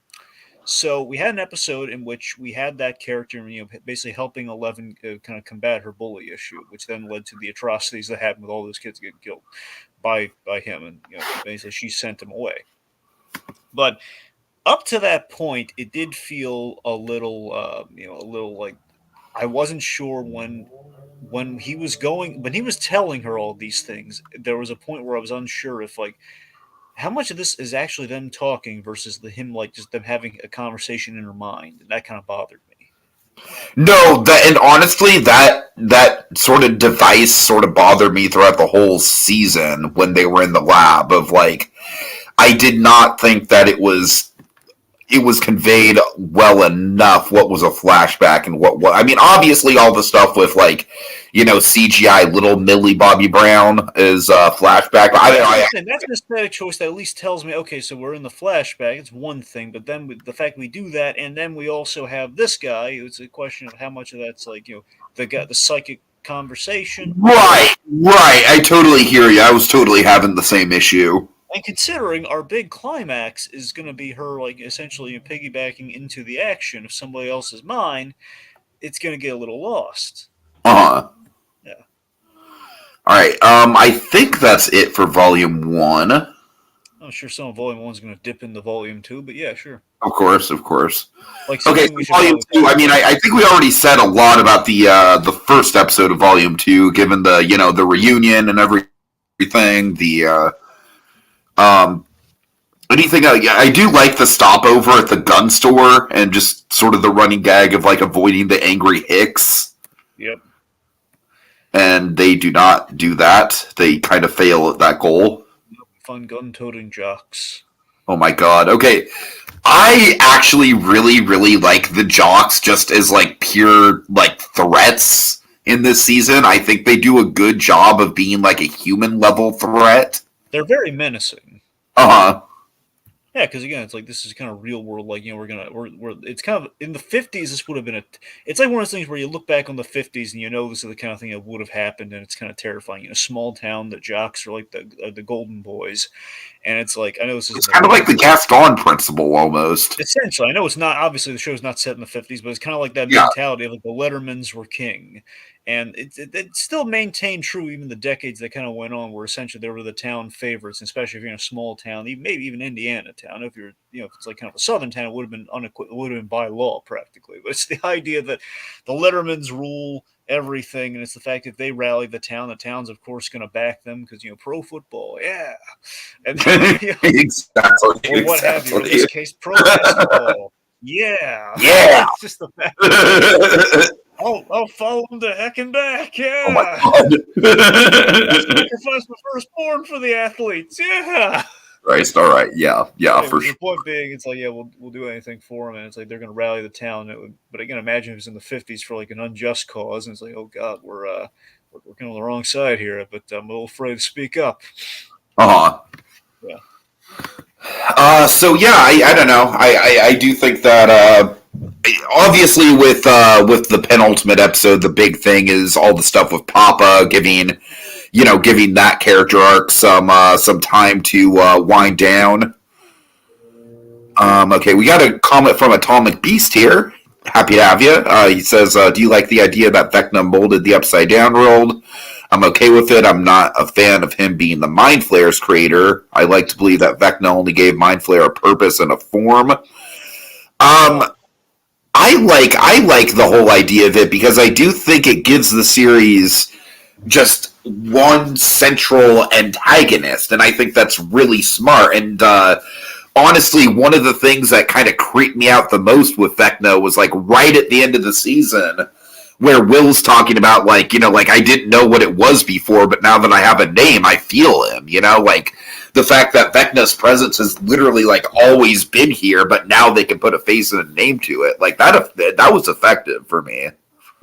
So we had an episode in which we had that character, basically helping 11 kind of combat her bully issue, which then led to the atrocities that happened with all those kids getting killed by him, and basically she sent him away. But up to that point, it did feel a little, a little like. I wasn't sure when he was telling her all these things. There was a point where I was unsure if like how much of this is actually them talking versus him like just them having a conversation in her mind, and that kind of bothered me. No, and honestly, that sort of device sort of bothered me throughout the whole season when they were in the lab. Of like, I did not think that it was conveyed well enough what was a flashback and what I mean, obviously all the stuff with like, CGI little Millie Bobby Brown is flashback. That's an aesthetic choice that at least tells me, okay, so we're in the flashback. It's one thing, but then the fact we do that, and then we also have this guy. It's a question of how much of that's like the psychic conversation. Right. I totally hear you. I was totally having the same issue. And considering our big climax is going to be her, like, essentially piggybacking into the action of somebody else's mind, it's going to get a little lost. Uh-huh. Yeah. All right. I think that's it for Volume 1. I'm sure some of Volume 1 is going to dip into Volume 2, but yeah, sure. Of course. Like, okay, so Volume 2, I mean, I think we already said a lot about the first episode of Volume 2, given the, the reunion and everything, anything I do like the stopover at the gun store and just sort of the running gag of like avoiding the angry Hicks. Yep. And they do not do that. They kind of fail at that goal. Fun gun-toting Jocks. Oh my god. Okay. I actually really, really like the Jocks just as like pure like threats in this season. I think they do a good job of being like a human level threat. They're very menacing. Uh-huh. Yeah, because again, it's like this is kind of real world. Like we're it's kind of in the 50s. This would have been it's like one of those things where you look back on the 50s and this is the kind of thing that would have happened, and it's kind of terrifying. In a small town, the Jocks are like the golden boys, and it's like I know this is it's kind of like the Gaston principle almost. Essentially, I know it's not obviously the show's not set in the 50s, but it's kind of like that mentality of like the Lettermans were king. And it still maintained true even the decades that kind of went on, where essentially they were the town favorites, especially if you're in a small town, maybe even Indiana town. If you're, if it's like kind of a southern town, it would have been by law practically. But it's the idea that the Lettermans rule everything, and it's the fact that they rally the town's of course going to back them because pro football, yeah, and exactly, or what have you. In this case, pro basketball, yeah. It's just the fact. I'll follow him to heck and back. Yeah. Oh my god. Sacrifice my firstborn for the athletes. Yeah. Right. All right. Yeah. For sure. The point being, it's like, yeah, we'll do anything for him, and it's like they're going to rally the town. But again, imagine if it's in the 50s for like an unjust cause, and it's like, oh god, we're kind of on the wrong side here. But I'm a little afraid to speak up. Yeah. So yeah, I don't know. I do think that obviously with the penultimate episode, the big thing is all the stuff with Papa giving that character arc some time to wind down. Okay, we got a comment from Atomic Beast here. Happy to have you. He says, do you like the idea that Vecna molded the Upside Down world? I'm okay with it. I'm not a fan of him being the Mind Flayer's creator. I like to believe that Vecna only gave Mind Flayer a purpose and a form. I like the whole idea of it because I do think it gives the series just one central antagonist, and I think that's really smart. And honestly, one of the things that kind of creeped me out the most with Vecna was like right at the end of the season, where Will's talking about like, like I didn't know what it was before, but now that I have a name, I feel him. Like the fact that Vecna's presence has literally like always been here, but now they can put a face and a name to it. Like that was effective for me.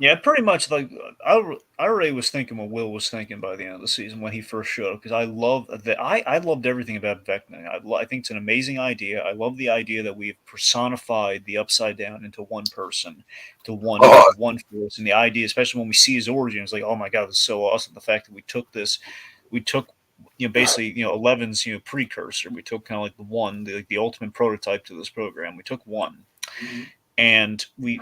Yeah, pretty much. Like I already was thinking what Will was thinking by the end of the season when he first showed up, because I love that. I loved everything about Vecna. I think it's an amazing idea. I love the idea that we've personified the Upside Down into one person, to one force, and the idea, especially when we see his origin, is like, oh my god, this is so awesome. The fact that we took basically, 11's, precursor. We took kind of like the one, the ultimate prototype to this program. We took one. Mm-hmm. And we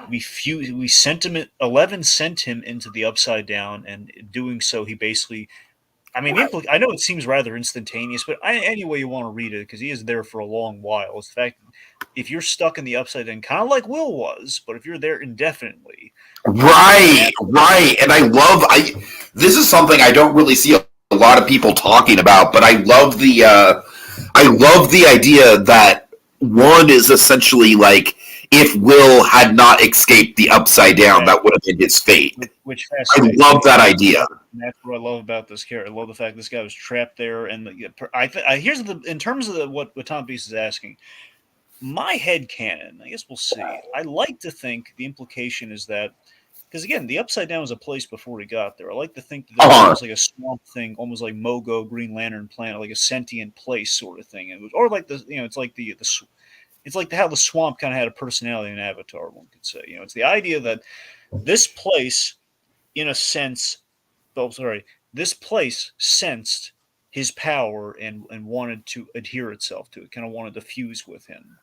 sent him. 11 sent him into the Upside Down, and doing so, he basically. I mean, I know it seems rather instantaneous, but any way you want to read it, because he is there for a long while. It's the fact, if you're stuck in the Upside Down, kind of like Will was, but if you're there indefinitely, right. And this is something I don't really see a lot of people talking about, but I love the idea that one is essentially like, if Will had not escaped the Upside Down, that would have been his fate. Which I love that idea. And that's what I love about this character. I love the fact this guy was trapped there. And here's in terms of what Tom Beast is asking, my head canon, I guess we'll see. I like to think the implication is that, because again, the Upside Down was a place before he got there. I like to think that there was like a swamp thing, almost like Mogo, Green Lantern planet, like a sentient place sort of thing. Or like it's like it's like how the swamp kind of had a personality in Avatar, one could say. It's the idea that this place, in a sense, this place sensed his power and wanted to adhere itself to it, kind of wanted to fuse with him.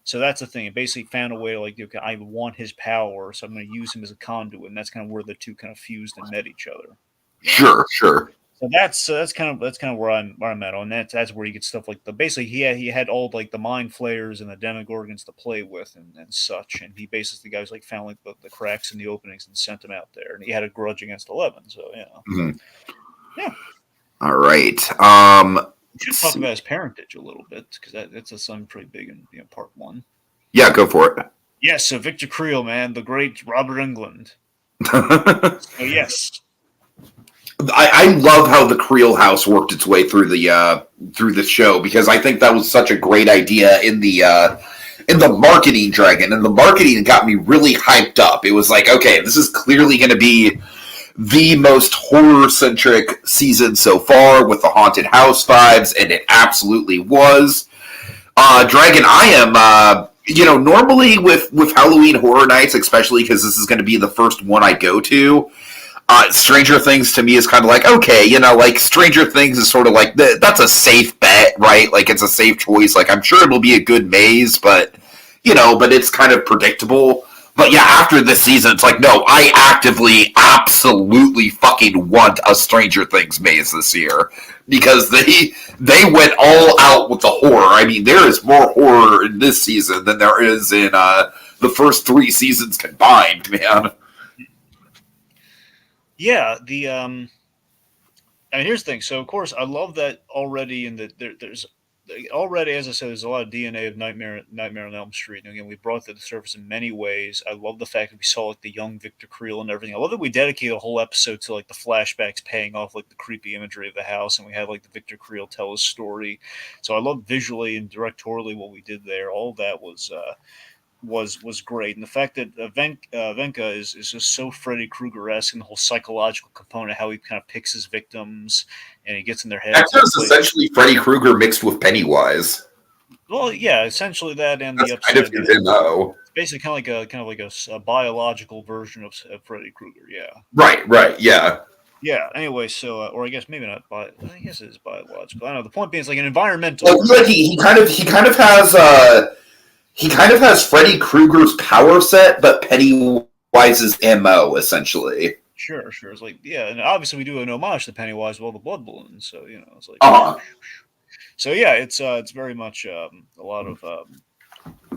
So that's the thing. It basically found a way to like, okay, I want his power, so I'm going to use him as a conduit, and that's kind of where the two kind of fused and met each other. Sure. So that's kind of where I'm at on that. That's where you get stuff like basically he had all like the mind flayers and the demogorgons to play with and such, and he basically guys like found like the cracks in the openings and sent them out there, and he had a grudge against 11. So yeah. All right. We should talk about his parentage a little bit, because that's something pretty big in part one. Yeah, go for it. Yes, so Victor Creel, man, the great Robert Englund. So yes. I love how the Creel house worked its way through the show, because I think that was such a great idea in the marketing, Dragon, and the marketing got me really hyped up. It was like, okay, this is clearly going to be the most horror-centric season so far with the haunted house vibes, and it absolutely was. Dragon, I am, normally with Halloween Horror Nights, especially because this is going to be the first one I go to, Stranger Things to me is kind of like, okay, like Stranger Things is sort of like, that's a safe bet, right? Like it's a safe choice. Like I'm sure it'll be a good maze, but it's kind of predictable. But yeah, after this season, it's like, no, I actively, absolutely fucking want a Stranger Things maze this year, because they went all out with the horror. I mean, there is more horror in this season than there is in the first 3 seasons combined, man. Yeah, I mean, here's the thing. So, of course, I love that already, and that there's already, as I said, there's a lot of DNA of Nightmare on Elm Street. And again, we brought that to the surface in many ways. I love the fact that we saw like the young Victor Creel and everything. I love that we dedicated a whole episode to like the flashbacks paying off like the creepy imagery of the house, and we had like the Victor Creel tell his story. So I love visually and directorially what we did there. All of that was great, and the fact that Venka is just so Freddy Krueger-esque, and the whole psychological component, how he kind of picks his victims and he gets in their heads. That's essentially Freddy Krueger mixed with Pennywise. Well, yeah, essentially that, and that's the upside kind of his MO. It's basically kind of like a biological version of Freddy Krueger. Yeah. Right. Yeah. Yeah. Anyway, so or I guess maybe not. I guess it is biological. I don't know. The point being, it's like an environmental. Well, like he kind of has. He kind of has Freddy Krueger's power set, but Pennywise's MO, essentially. Sure. It's like, yeah, and obviously we do an homage to Pennywise with all the blood balloons, so, it's like... So, yeah, it's very much a lot of...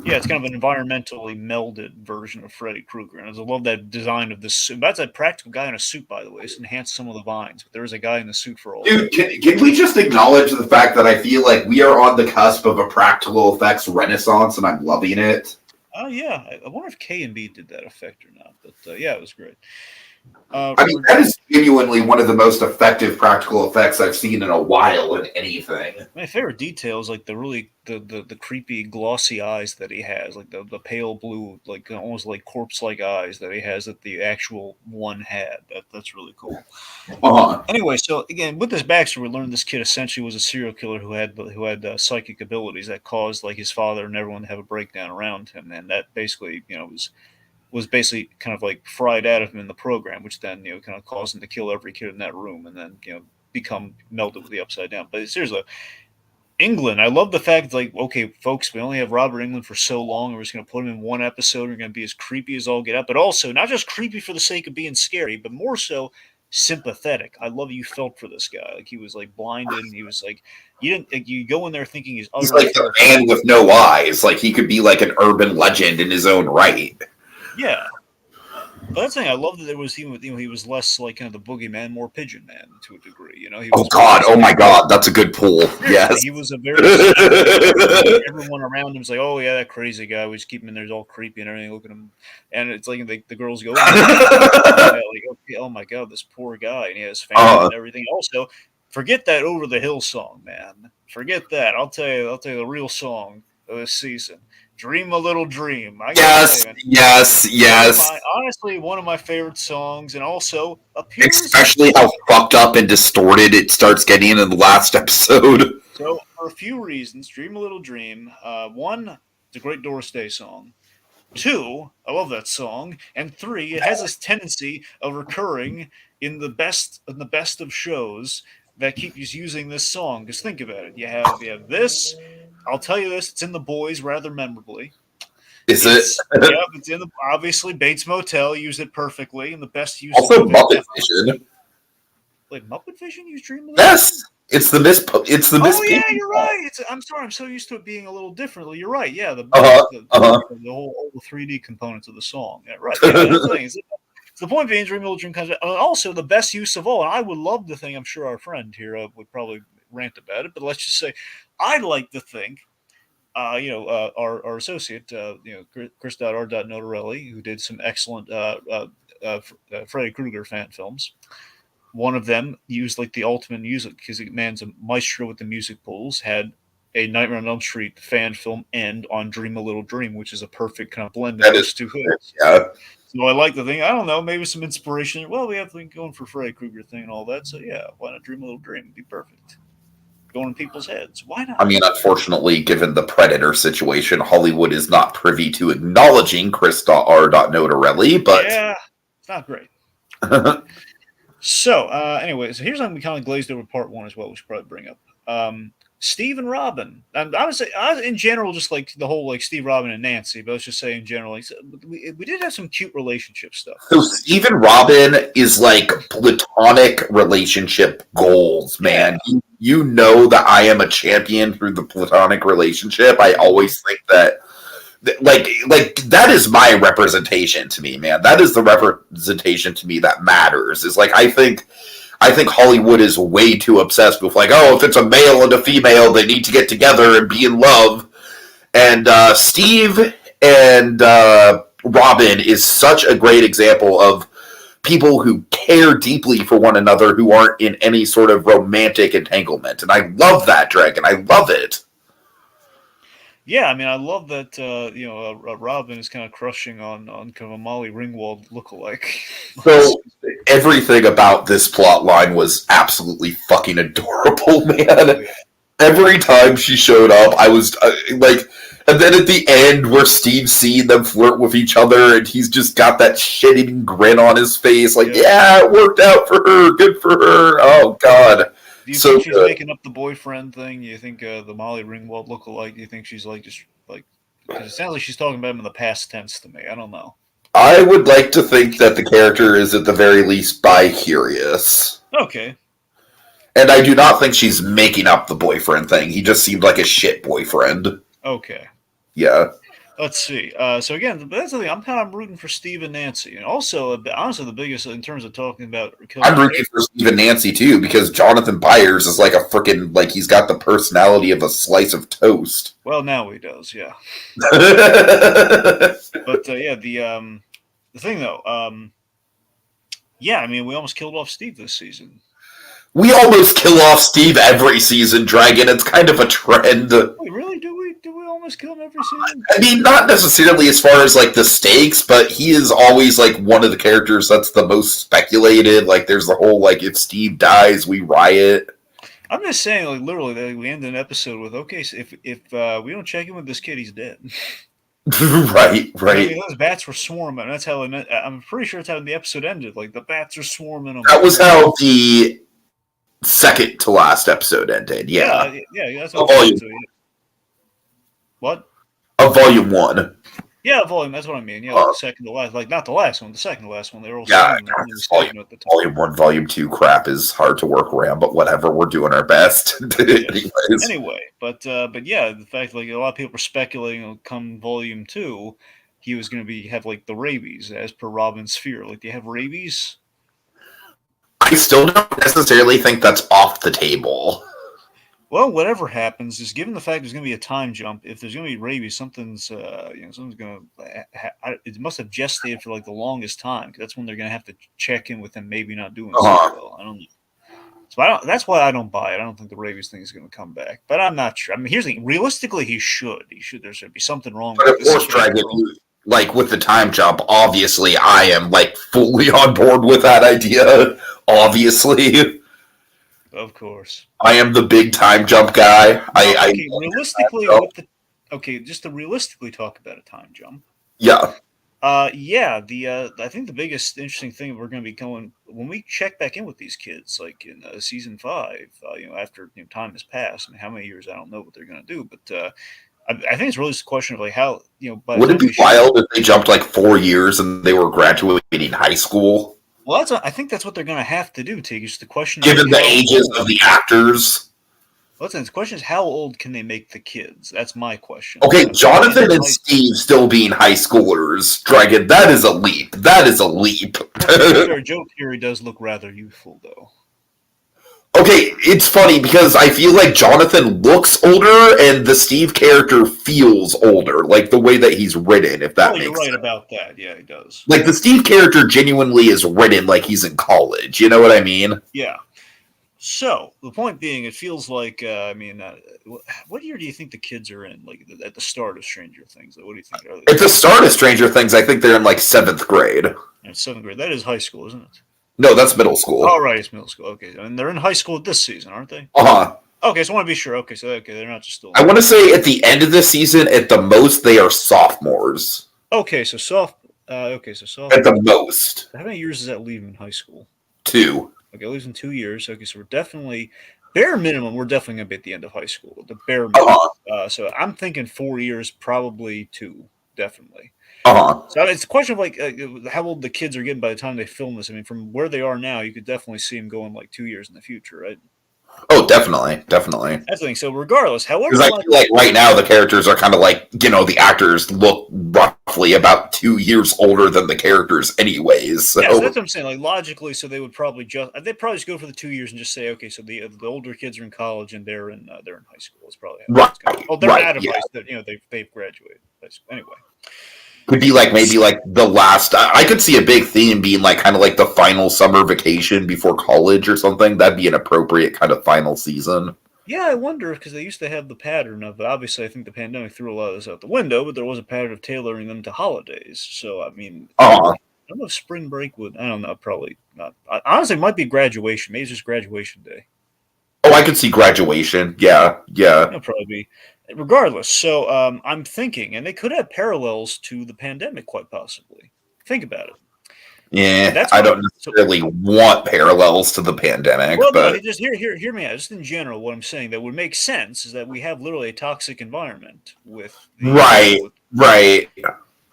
Yeah, it's kind of an environmentally melded version of Freddy Krueger, and I love that design of this suit. That's a practical guy in a suit, by the way. It's enhanced some of the vines, but there is a guy in the suit for all. Dude, can we just acknowledge the fact that I feel like we are on the cusp of a practical effects renaissance, and I'm loving it? Oh yeah, I wonder if K&B did that effect or not, but yeah, it was great. I mean, that is genuinely one of the most effective practical effects I've seen in a while in anything. My favorite detail is like the creepy glossy eyes that he has, like the pale blue, like almost like corpse-like eyes that he has that the actual one had. That's really cool. Anyway, so again, with this backstory, we learned this kid essentially was a serial killer who had psychic abilities that caused like his father and everyone to have a breakdown around him, and that basically was basically kind of like fried out of him in the program, which then kind of caused him to kill every kid in that room, and then become melded with the Upside Down. But seriously, England, I love the fact like, okay, folks, we only have Robert Englund for so long, and we're just going to put him in one episode. We're going to be as creepy as all get out, but also not just creepy for the sake of being scary, but more so sympathetic. I love you felt for this guy. Like he was like blinded, and he was like you go in there thinking he's like the man with no eyes. Like he could be like an urban legend in his own right. Yeah, but that's the thing. I love that there was he was less like kind of the boogeyman, more pigeon man to a degree. He was oh my god, that's a good pull. Yes, he was a very everyone around him was like, oh yeah, that crazy guy. We just keep him in there, he's all creepy and everything. Look at him, and it's like the girls go, like, okay, oh my god, this poor guy, and he has family and everything. Also, forget that Over the Hill song, man. Forget that. I'll tell you the real song of this season. Dream a Little Dream. Yes. Honestly, one of my favorite songs, and also especially how fucked up and distorted it starts getting in the last episode. So, for a few reasons, Dream a Little Dream. One, it's a great Doris Day song. Two, I love that song. And three, it has this tendency of recurring in the best of shows that keep using this song. Because think about it. You have this. I'll tell you this, it's in The Boys rather memorably. It's in obviously Bates Motel used it perfectly, and the best use. Also, Muppet Vision. Like Muppet Vision used Dream. Yes, it's the Miss. Oh yeah, you're right. I'm sorry, I'm so used to it being a little differently. You're right. Yeah, the whole 3D components of the song. Yeah, right. Yeah, that's the thing. The point being, Dream a Little Dream comes out. Also, the best use of all, and I would love to think, I'm sure our friend here would probably rant about it, but let's just say, I'd like to think, our associate, Chris.R. Notarelli, who did some excellent Freddy Krueger fan films. One of them used like the ultimate music because the man's a maestro with the music pools. Had a Nightmare on Elm Street fan film end on Dream a Little Dream, which is a perfect kind of blend of those two hoods. Yeah. So I like the thing. I don't know, maybe some inspiration. Well, we have to going for Freddy Krueger thing and all that. So yeah, why not Dream a Little Dream? It'd be perfect. Going in people's heads. Why not? I mean, unfortunately, given the Predator situation, Hollywood is not privy to acknowledging Chris.R. Notarelli, but yeah, it's not great. So, anyway, so here's something we kind of glazed over part one as well. We should probably bring up. Steve and Robin. And I would say, in general, just like the whole like Steve, Robin, and Nancy. But let's just say in general, like, we did have some cute relationship stuff. So Steve and Robin is like platonic relationship goals, man. Yeah. You know that I am a champion through the platonic relationship. I always think that. Like that is my representation to me, man. That is the representation to me that matters. Is like I think Hollywood is way too obsessed with like, oh, if it's a male and a female, they need to get together and be in love. And Steve and Robin is such a great example of people who care deeply for one another who aren't in any sort of romantic entanglement. And I love that, Dragon. I love it. Yeah, I mean, I love that, Robin is kind of crushing on kind of a Molly Ringwald lookalike. So, everything about this plot line was absolutely fucking adorable, man. Every time she showed up, I was, and then at the end where Steve's seeing them flirt with each other, and he's just got that shit-eating grin on his face, like, yeah, it worked out for her, good for her, oh, God. Do you think she's making up the boyfriend thing? Do you think the Molly Ringwald lookalike? Do you think she's like just like? Because it sounds like she's talking about him in the past tense to me. I don't know. I would like to think that the character is at the very least bi-curious. Okay. And I do not think she's making up the boyfriend thing. He just seemed like a shit boyfriend. Okay. Yeah. Let's see. So again, that's the thing. I'm rooting for Steve and Nancy, and also honestly, the biggest in terms of talking about. I'm rooting for Steve and Nancy too because Jonathan Byers is like a freaking like he's got the personality of a slice of toast. Well, now he does, yeah. But yeah, the thing though, yeah, I mean, we almost killed off Steve this season. We almost kill off Steve every season, Dragon. It's kind of a trend. Wait, really? Do we almost kill him every season? I mean, not necessarily as far as like the stakes, but he is always like one of the characters that's the most speculated. Like, there's the whole like, if Steve dies, we riot. I'm just saying, like literally, we end an episode with, okay, so if we don't check in with this kid, he's dead. Right. I mean, those bats were swarming. That's how I'm pretty sure that's how the episode ended. Like the bats are swarming. That was how the second to last episode ended. Yeah. That's what. What? Of volume 1. Yeah, volume. That's what I mean. Yeah, like the second to last, like not the last one, the second to last one. They were all volume 1, volume 2 crap is hard to work around, but whatever. We're doing our best. Anyway, but yeah, the fact like a lot of people were speculating, come volume 2, he was going to have like the rabies, as per Robin's fear. Like, do you have rabies? I still don't necessarily think that's off the table. Well, whatever happens, is given the fact there's going to be a time jump, if there's going to be rabies, something's going to. It must have gestated for like the longest time. Cause that's when they're going to have to check in with him, maybe not doing so well. I don't know. So that's why I don't buy it. I don't think the rabies thing is going to come back. But I'm not sure. I mean, here's the thing. Realistically, he should. There should be something wrong. But of course, Dragon, like with the time jump, obviously, I am like fully on board with that idea. Obviously. Of course. I am the big time jump guy. Realistically, just to realistically talk about a time jump. Yeah. I think the biggest interesting thing we're going to be going when we check back in with these kids, like in season 5, after time has passed. I mean, how many years I don't know what they're going to do, but I think it's really just a question of like how would it be wild if they jumped like 4 years and they were graduating high school? Well, I think that's what they're going to have to do, Tiki. Just the question, given the ages of the actors. Well, the question is, how old can they make the kids? That's my question. Okay, Jonathan and Steve still being high schoolers, Dragon. That is a leap. Joe Yuri does look rather youthful, though. Okay, it's funny because I feel like Jonathan looks older and the Steve character feels older, like the way that he's written, if that makes sense. You're right about that. Yeah, he does. Like the Steve character genuinely is written like he's in college. You know what I mean? Yeah. So, the point being, it feels like, what year do you think the kids are in? Like, at the start of Stranger Things? Like, what do you think? At the start of Stranger Things, I think they're in, like, 7th grade. Yeah, 7th grade. That is high school, isn't it? No, that's middle school. Oh, right, it's middle school. Okay, and they're in high school this season, aren't they? Uh-huh. Okay, so I want to be sure. Okay, they're not just still... I want to say at the end of the season, at the most, they are sophomores. Okay, so sophomore. At the most. How many years does that leave in high school? 2. Okay, it leaves in 2 years. Okay, so we're definitely... Bare minimum, we're definitely going to be at the end of high school. The bare minimum. Uh-huh. So I'm thinking 4 years, probably 2, definitely. Uh-huh. So it's a question of like how old the kids are getting by the time they film this. I mean, from where they are now, you could definitely see them going like 2 years in the future, right? Oh, definitely. That's the thing. So regardless, however, because I feel like right now the characters are kind of like, the actors look roughly about 2 years older than the characters, anyways. So. Yeah, so that's what I'm saying. Like logically, so they would probably just go for the 2 years and just say, okay, so the older kids are in college and they're in high school. It's probably right. They're out of high school. They've graduated high school anyway. Could be like maybe like the last. I could see a big theme being like kind of like the final summer vacation before college or something. That'd be an appropriate kind of final season. Yeah, I wonder because they used to have the pattern of. Obviously, I think the pandemic threw a lot of this out the window, but there was a pattern of tailoring them to holidays. So I mean, I don't know if spring break would. I don't know. Probably not. Honestly, it might be graduation. Maybe it's just graduation day. Oh, I could see graduation. Yeah. It'll probably be. Regardless, so I'm thinking, and they could have parallels to the pandemic, quite possibly. Think about it. Yeah, I don't necessarily want parallels to the pandemic. Well, but no, just hear me out. Just in general, what I'm saying that would make sense is that we have literally a toxic environment with right.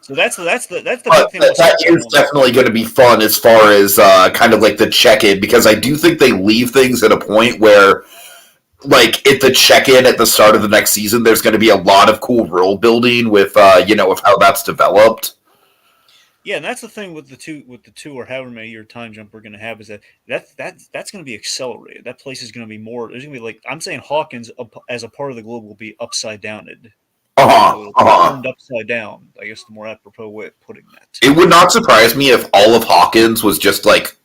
So that's the big thing. That is definitely going to be fun as far as kind of like the check-in, because I do think they leave things at a point where like at the check-in at the start of the next season, there's going to be a lot of cool world building with with how that's developed. Yeah, and that's the thing with the two or however many year time jump we're going to have is that's going to be accelerated. That place is going to be more. There's going to be like I'm saying Hawkins as a part of the globe will be upside downed. Turned upside down. I guess the more apropos way of putting that. It would not surprise me if all of Hawkins was just like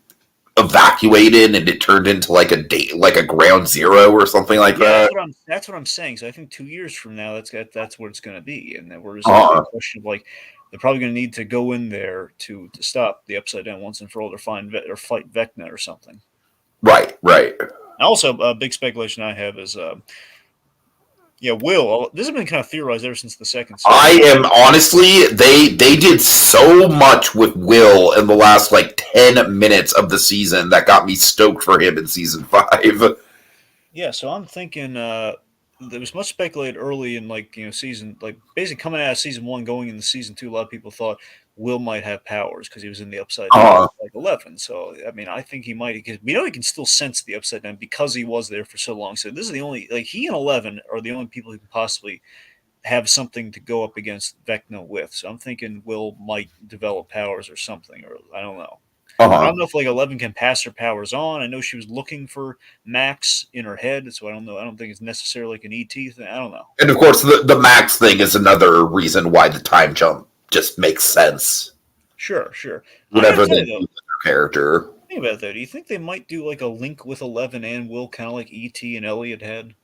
evacuated and it turned into like a ground zero or something like that. That's what I'm saying. So I think 2 years from now, that's what it's going to be, and then we're just a question of like they're probably going to need to go in there to stop the upside down once and for all, or fight Vecna or something. Right. Also, a big speculation I have is. Will. This has been kind of theorized ever since the second season. I am honestly, they did so much with Will in the last like 10 minutes of the season that got me stoked for him in season 5. Yeah, so I'm thinking there was much speculated early in season, like basically coming out of season 1 going into season 2. A lot of people thought Will might have powers because he was in the upside down like 11. So I mean, I think he might. Because we know he can still sense the upside down because he was there for so long. So this is the only he and 11 are the only people who can possibly have something to go up against Vecna with. So I'm thinking Will might develop powers or something, or I don't know. I don't know if 11 can pass her powers on. I know she was looking for Max in her head, so I don't know. I don't think it's necessarily like an ET thing. I don't know. And of course, the Max thing is another reason why the time jump just makes sense. Sure. Whatever they do with their character. Think about that. Do you think they might do like a link with 11 and Will, kind of like ET and Elliot had?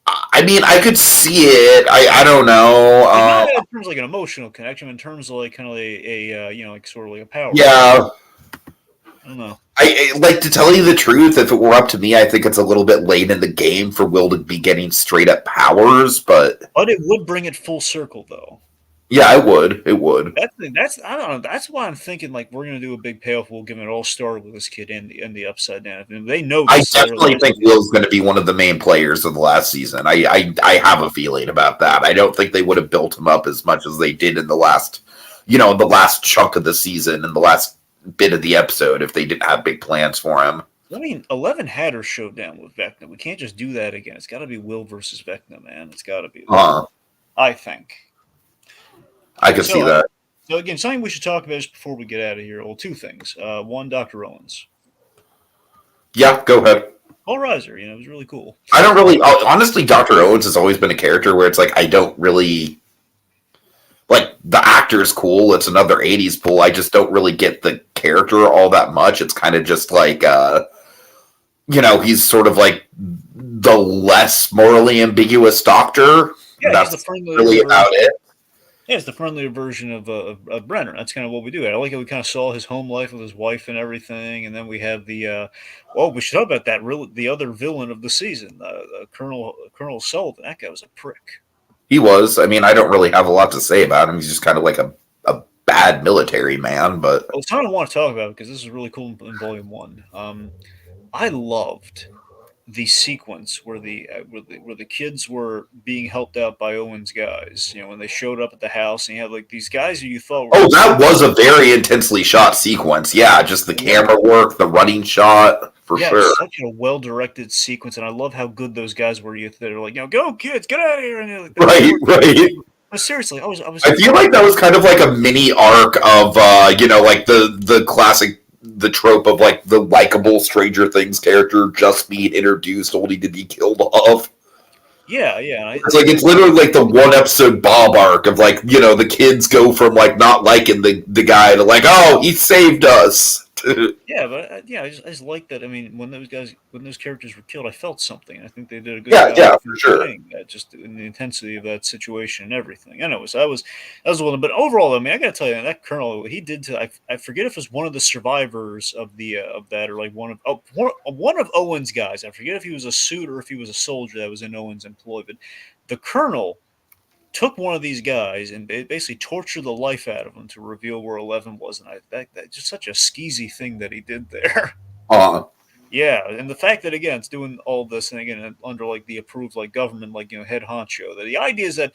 I mean, I could see it. I don't know. Not in terms of like an emotional connection, in terms of like kind of like sort of like a power. Yeah. I don't know. I like, to tell you the truth, if it were up to me, I think it's a little bit late in the game for Will to be getting straight up powers, but it would bring it full circle, though. Yeah, it would. It would. That's I don't know. That's why I'm thinking like we're gonna do a big payoff. We'll give it all started with this kid in the upside down. And they know. I definitely think Will's going to be one of the main players of the last season. I have a feeling about that. I don't think they would have built him up as much as they did in the last, the last chunk of the season and the last bit of the episode if they didn't have big plans for him. I mean, 11 had her showdown with Vecna. We can't just do that again. It's got to be Will versus Vecna, man. It's got to be. I think. I can see that. So again, something we should talk about just before we get out of here. Well, two things. One, Dr. Owens. Yeah, go ahead. Paul Reiser, it was really cool. I don't really, honestly, Dr. Owens has always been a character where it's like I don't really, like, the actor is cool. It's another 80s pool. I just don't really get the character all that much. It's kind of just like, he's sort of like the less morally ambiguous doctor. Yeah, that's really about it. Yeah, it's the friendlier version of Brenner. That's kind of what we do. I like how we kind of saw his home life with his wife and everything, and then we have the we should talk about that. The other villain of the season, Colonel Sullivan. That guy was a prick. He was. I mean, I don't really have a lot to say about him. He's just kind of like a bad military man. But it's something I want to talk about because this is really cool in Volume 1. I loved the sequence where the kids were being helped out by Owens' guys, when they showed up at the house, and you had like these guys who you thought were that was a very intensely shot sequence. Yeah, just the camera work, the running shot, for sure. Such a well-directed sequence, and I love how good those guys were. They're like, go kids, get out of here! And right. But seriously, I was. I feel like that was kind of like a mini arc of, like the classic. The trope of like the likable Stranger Things character just being introduced only to be killed off. Yeah. It's literally like the one episode Bob arc of like, the kids go from like not liking the guy to like, oh, he saved us. Yeah, but I just like that. I mean, when those characters were killed, I felt something. I think they did a good job. Yeah, for sure. Just in the intensity of that situation and everything. I know that was one. But overall, I mean, I got to tell you, that Colonel, what he did to I forget if it was one of the survivors of the of that, or like one of Owens' guys. I forget if he was a suit or if he was a soldier that was in Owens' employ. But the Colonel took one of these guys and basically tortured the life out of him to reveal where 11 was, and that's just such a skeezy thing that he did there. Yeah, and the fact that again it's doing all this, and again under like the approved like government, like head honcho. That the idea is that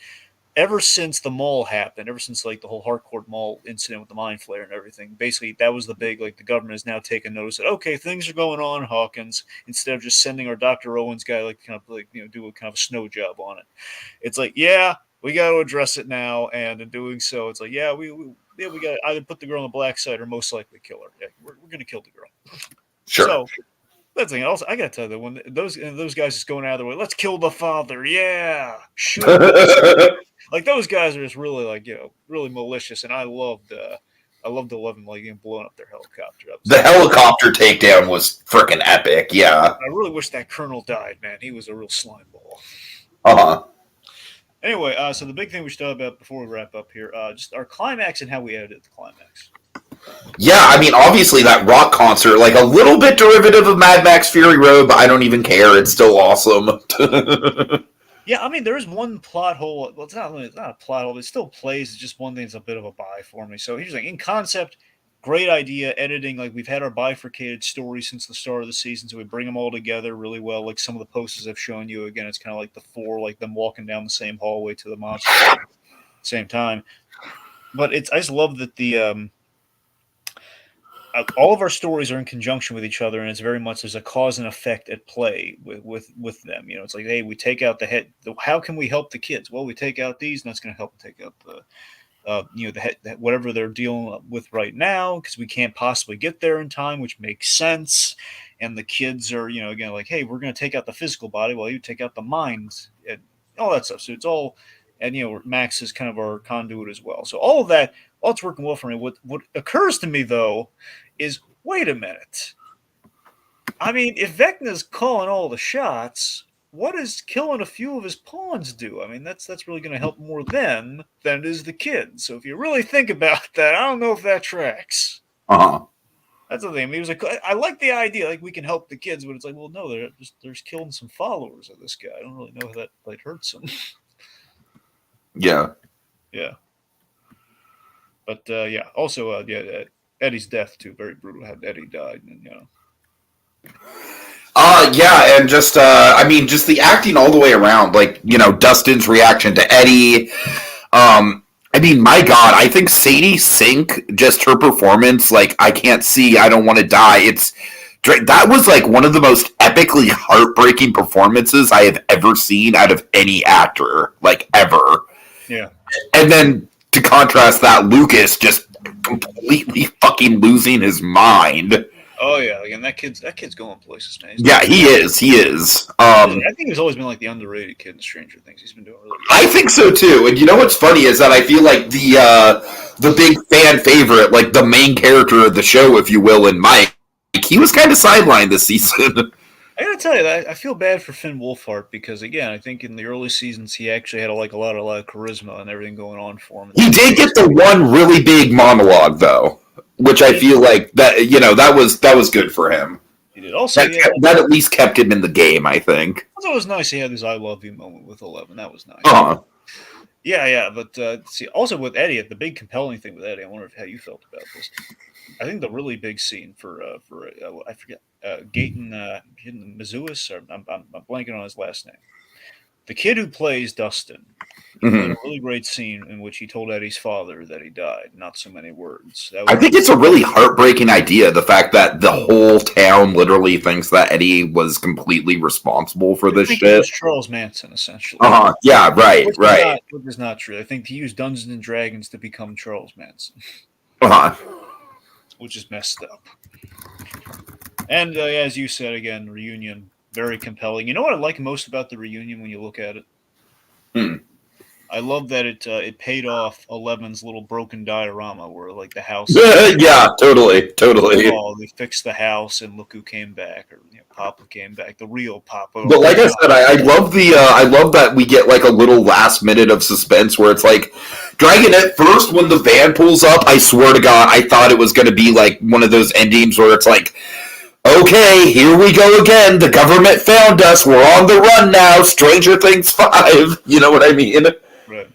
ever since the mall happened, ever since like the whole Harcourt Mall incident with the mind flare and everything, basically that was the big, like, the government has now taken notice that, okay, things are going on, Hawkins, instead of just sending our Dr. Owens guy, like, kind of like, do a kind of a snow job on it. It's like, yeah, we got to address it now, and in doing so, it's like, yeah, we got to either put the girl on the black side or most likely kill her. Yeah, we're going to kill the girl. Sure. So that's the thing. Also, I got to tell you that when those guys just going out of their way, let's kill the father. Yeah, sure. Like, those guys are just really, like, really malicious, and I loved 11, like, blowing up their helicopter. The helicopter takedown was freaking epic. Yeah. I really wish that colonel died, man. He was a real slime ball. Anyway, so the big thing we should talk about before we wrap up here, just our climax and how we edited the climax. Yeah, I mean, obviously that rock concert, like, a little bit derivative of Mad Max Fury Road, but I don't even care. It's still awesome. Yeah, I mean, there is one plot hole. Well, it's not a plot hole. It still plays. It's just one thing that's a bit of a buy for me. So here's the thing. In concept, great idea. Editing, like, we've had our bifurcated story since the start of the season, so we bring them all together really well. Like some of the posters I've shown you, again, it's kind of like the four, like them walking down the same hallway to the monster at the same time. But I just love that the all of our stories are in conjunction with each other, and it's very much there's a cause and effect at play with them. It's like, hey, we take out the head. How can we help the kids? Well, we take out these, and that's going to help take out the head, whatever they're dealing with right now, because we can't possibly get there in time, which makes sense. And the kids are, again, like, hey, we're going to take out the physical body while you take out the mind and all that stuff. So it's all, and Max is kind of our conduit as well. So all of that. All it's working well for me. What occurs to me, though, is, wait a minute. I mean, if Vecna's calling all the shots, what does killing a few of his pawns do? I mean, that's really going to help more them than it is the kids. So if you really think about that, I don't know if that tracks. That's the thing. I mean, he was like, I like the idea, like, we can help the kids, but it's like, well, no, they're just killing some followers of this guy. I don't really know how that, like, hurts him. Yeah. Yeah. But also Eddie's death too, very brutal. Had Eddie died, and yeah, and just I mean, just the acting all the way around, like, Dustin's reaction to Eddie. I mean, my God, I think Sadie Sink, just her performance, like, I can't see, I don't want to die. That was like one of the most epically heartbreaking performances I have ever seen out of any actor, like, ever. Yeah, and then. To contrast that, Lucas just completely fucking losing his mind. Oh yeah, again, that kid's going places, man. Yeah, he is. I think he's always been like the underrated kid in Stranger Things. He's been doing really good. I think so too. And what's funny is that I feel like the big fan favorite, like the main character of the show, if you will, and Mike, he was kind of sidelined this season. I gotta tell you, I feel bad for Finn Wolfhard because, again, I think in the early seasons he actually had a lot of charisma and everything going on for him. He did get the one really big monologue though, which I feel like that that was good for him. He did also that at least kept him in the game, I think. It was nice he had this "I love you" moment with 11. That was nice. Yeah, but see, also with Eddie, the big compelling thing with Eddie, I wonder how you felt about this. I think the really big scene for I forget Gaten Mizuis, or I'm blanking on his last name. The kid who plays Dustin had a really great scene in which he told Eddie's father that he died. Not so many words. I think it's a really heartbreaking idea. The fact that the whole town literally thinks that Eddie was completely responsible for this shit. It was Charles Manson, essentially. Yeah, right. Which is not true. I think he used Dungeons and Dragons to become Charles Manson. Which is messed up. And as you said, again, reunion, very compelling. You know what I like most about the reunion when you look at it? I love that it paid off 11's little broken diorama where, like, the house. Yeah, totally. They fixed the house, and look who came back, or Papa came back, the real Papa. But like I said, I love I love that we get like a little last minute of suspense where it's like, Dragon, at first when the van pulls up, I swear to God, I thought it was going to be like one of those endings where it's like, okay, here we go again. The government found us. We're on the run now. Stranger Things 5. You know what I mean? Right.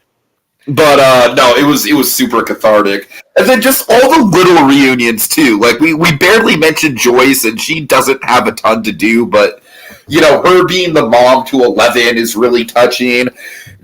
But no, it was super cathartic. And then just all the little reunions too. Like we barely mentioned Joyce, and she doesn't have a ton to do, but her being the mom to 11 is really touching.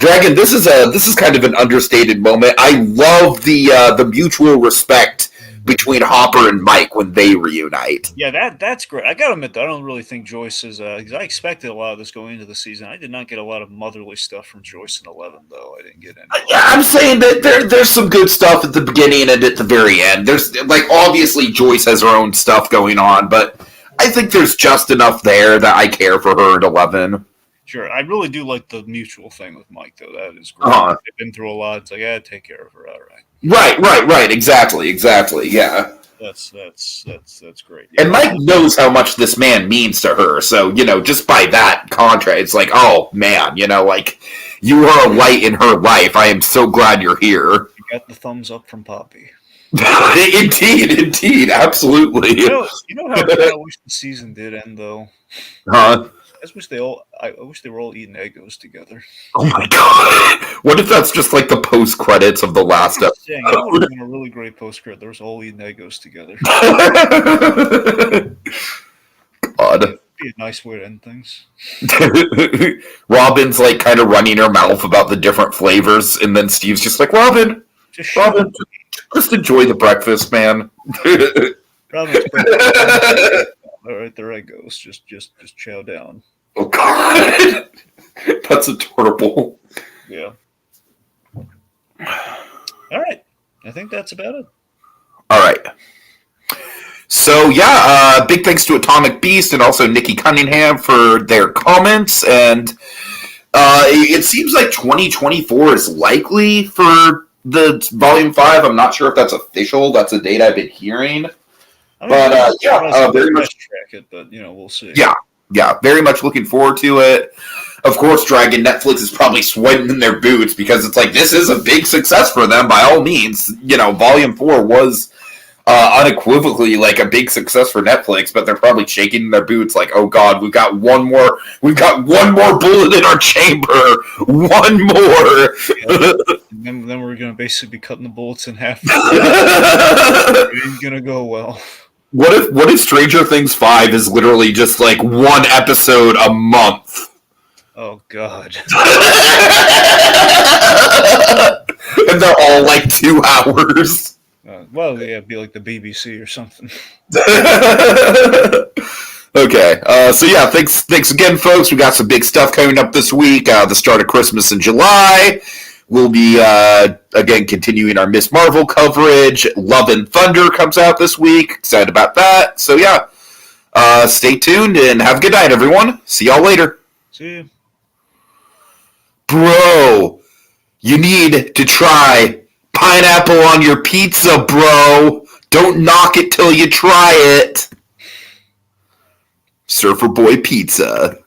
Dragon, this is kind of an understated moment. I love the mutual respect between Hopper and Mike when they reunite. Yeah, that's great. I gotta admit, though, I don't really think Joyce is. Because I expected a lot of this going into the season. I did not get a lot of motherly stuff from Joyce in 11, though. I didn't get any. Yeah, I'm saying that there's some good stuff at the beginning and at the very end. There's like obviously Joyce has her own stuff going on, but I think there's just enough there that I care for her at 11. Sure, I really do like the mutual thing with Mike, though. That is great. They've been through a lot. It's like, take care of her. All right. Right. Exactly. Yeah. That's great. Yeah. And Mike knows how much this man means to her, so just by that contrast, it's like, oh man, like you are a light in her life. I am so glad you're here. You got the thumbs up from Poppy. Indeed, absolutely. You know how I wish the season did end, though. Huh? I wish they were all eating Eggos together. Oh my god! What if that's just like the post credits of the last episode? That would have been a really great post credit. They were all eating Eggos together. God. That'd be a nice way to end things. Robin's like kind of running her mouth about the different flavors, and then Steve's just like, Robin, just enjoy the breakfast, man. Robin's breakfast. All right, there I goes. Just chow down. Oh God, that's adorable. Yeah. All right, I think that's about it. All right. So yeah, big thanks to Atomic Beast and also Nikki Cunningham for their comments, and it seems like 2024 is likely for the Volume 5. I'm not sure if that's official. That's a date I've been hearing. But very much track it, but we'll see. Yeah, very much looking forward to it. Of course, Dragon Netflix is probably sweating in their boots because it's like this is a big success for them by all means. Volume 4 was unequivocally like a big success for Netflix, but they're probably shaking in their boots like, oh God, we've got one more bullet in our chamber, one more. And then we're gonna basically be cutting the bullets in half. It ain't gonna go well. What if Stranger Things 5 is literally just like one episode a month? Oh God. And they're all like 2 hours. It'd be like the BBC or something. Okay, so yeah, thanks again, folks. We got some big stuff coming up this week. The start of Christmas in July. We'll be, again, continuing our Miss Marvel coverage. Love and Thunder comes out this week. Excited about that. So, yeah, stay tuned and have a good night, everyone. See y'all later. See you. Bro, you need to try pineapple on your pizza, bro. Don't knock it till you try it. Surfer Boy Pizza.